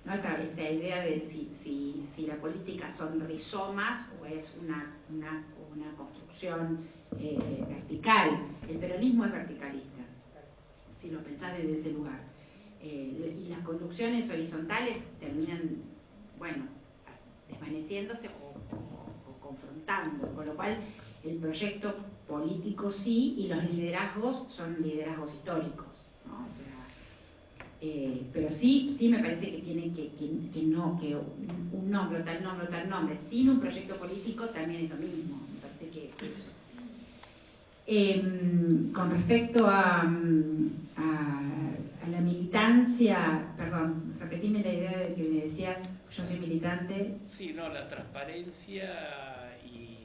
¿no? Esta idea de si la política son rizomas o es una construcción vertical. El peronismo es verticalista. si lo pensás desde ese lugar. Y las conducciones horizontales terminan, bueno, desvaneciéndose o confrontando, con lo cual el proyecto político sí, y los liderazgos son liderazgos históricos, ¿no? O sea, pero sí me parece que tiene que un nombre, tal nombre, sin un proyecto político también es lo mismo. Me parece que eso. Con respecto a la militancia, perdón, repetime la idea de que me decías, yo soy militante. Sí, no, la transparencia y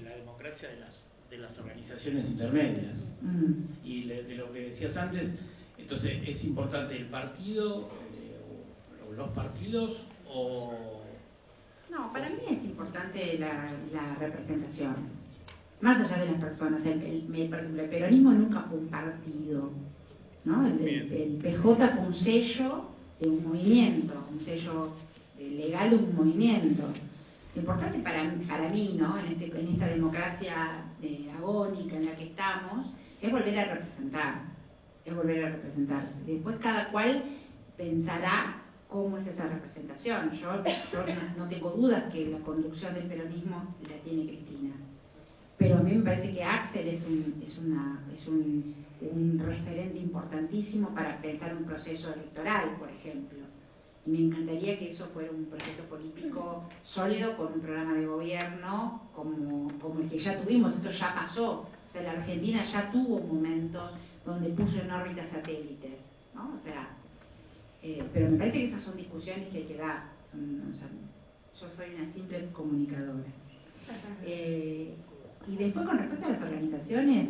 la democracia de las organizaciones intermedias. Y de lo que decías antes, entonces, ¿es importante el partido o los partidos o...? No, para mí es importante la representación, más allá de las personas. Por ejemplo, el peronismo nunca fue un partido, ¿no? El PJ fue un sello de un movimiento, un sello legal de un movimiento. Lo importante para mí, ¿no? En esta democracia agónica en la que estamos, es volver a representar. Después cada cual pensará cómo es esa representación. Yo no tengo dudas que la conducción del peronismo la tiene Cristina. Pero a mí me parece que Axel es un referente importantísimo para pensar un proceso electoral, por ejemplo. Y me encantaría que eso fuera un proyecto político sólido con un programa de gobierno como el que ya tuvimos. Esto ya pasó. O sea, la Argentina ya tuvo momentos donde puso en órbita satélites, ¿no? O sea, pero me parece que esas son discusiones que hay que dar. Yo soy una simple comunicadora. Y después, con respecto a las organizaciones,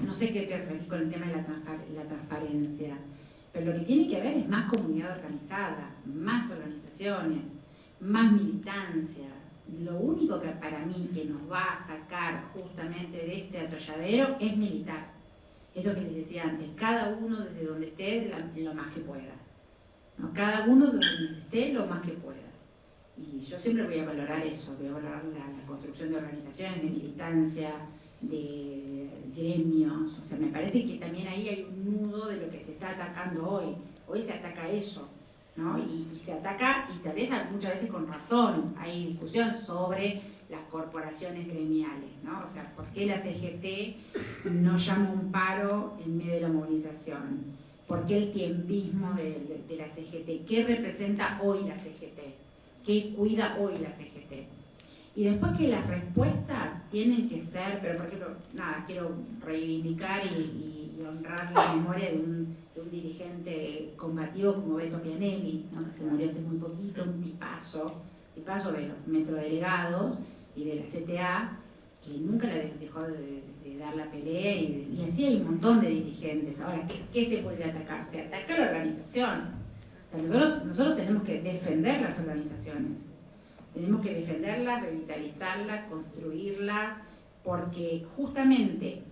no sé qué te referís con el tema de la transparencia, pero lo que tiene que haber es más comunidad organizada, más organizaciones, más militancia. Lo único que para mí que nos va a sacar justamente de este atolladero es militar. Esto que les decía antes, cada uno desde donde esté lo más que pueda, ¿no? Cada uno desde donde esté lo más que pueda. Y yo siempre voy a valorar eso, voy a valorar la construcción de organizaciones, de militancia, de gremios. O sea, me parece que también ahí hay un nudo de lo que se está atacando hoy. Hoy se ataca eso, ¿no? Y se ataca, y tal vez muchas veces con razón, hay discusión sobre las corporaciones gremiales, ¿no? O sea, ¿por qué la CGT no llama un paro en medio de la movilización? ¿Por qué el tiempismo de la CGT? ¿Qué representa hoy la CGT? ¿Qué cuida hoy la CGT? Y después que las respuestas tienen que ser, pero por ejemplo, quiero reivindicar y honrar la memoria de un dirigente combativo como Beto Pianelli, ¿no? Que se murió hace muy poquito, un tipazo de los metrodelegados y de la CTA, que nunca le dejó de dar la pelea, y así hay un montón de dirigentes. Ahora, ¿qué se puede atacar? Se ataca la organización. O sea, nosotros tenemos que defender las organizaciones, tenemos que defenderlas, revitalizarlas, construirlas, porque justamente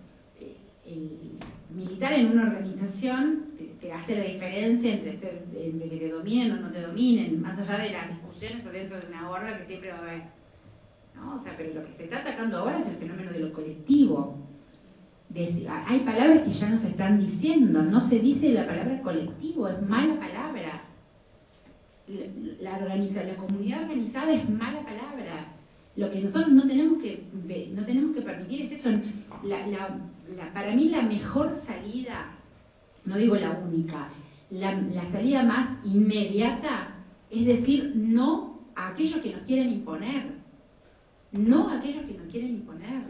el militar en una organización te hace la diferencia entre que te dominen o no te dominen, más allá de las discusiones adentro de una orga que siempre va a haber, ¿no? O sea, pero lo que se está atacando ahora es el fenómeno de lo colectivo. Hay palabras que ya no se están diciendo, no se dice la palabra colectivo, es mala palabra. La comunidad organizada es mala palabra. Lo que nosotros no tenemos que permitir es eso. Para mí la mejor salida, no digo la única, la salida más inmediata es decir no a aquellos que nos quieren imponer. No a aquellos que nos quieren imponer.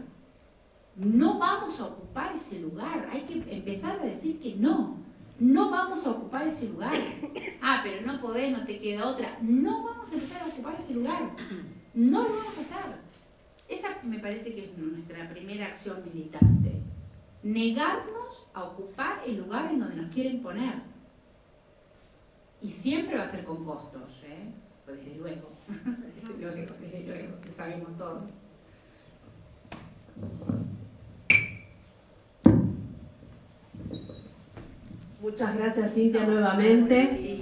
No vamos a ocupar ese lugar. Hay que empezar a decir que no vamos a ocupar ese lugar. Pero no podés, no te queda otra. No vamos a empezar a ocupar ese lugar. No lo vamos a hacer. Esa me parece que es nuestra primera acción militante. Negarnos a ocupar el lugar en donde nos quieren poner. Y siempre va a ser con costos, pues desde luego. Desde luego, lo sabemos todos. Muchas gracias, Cintia, nuevamente.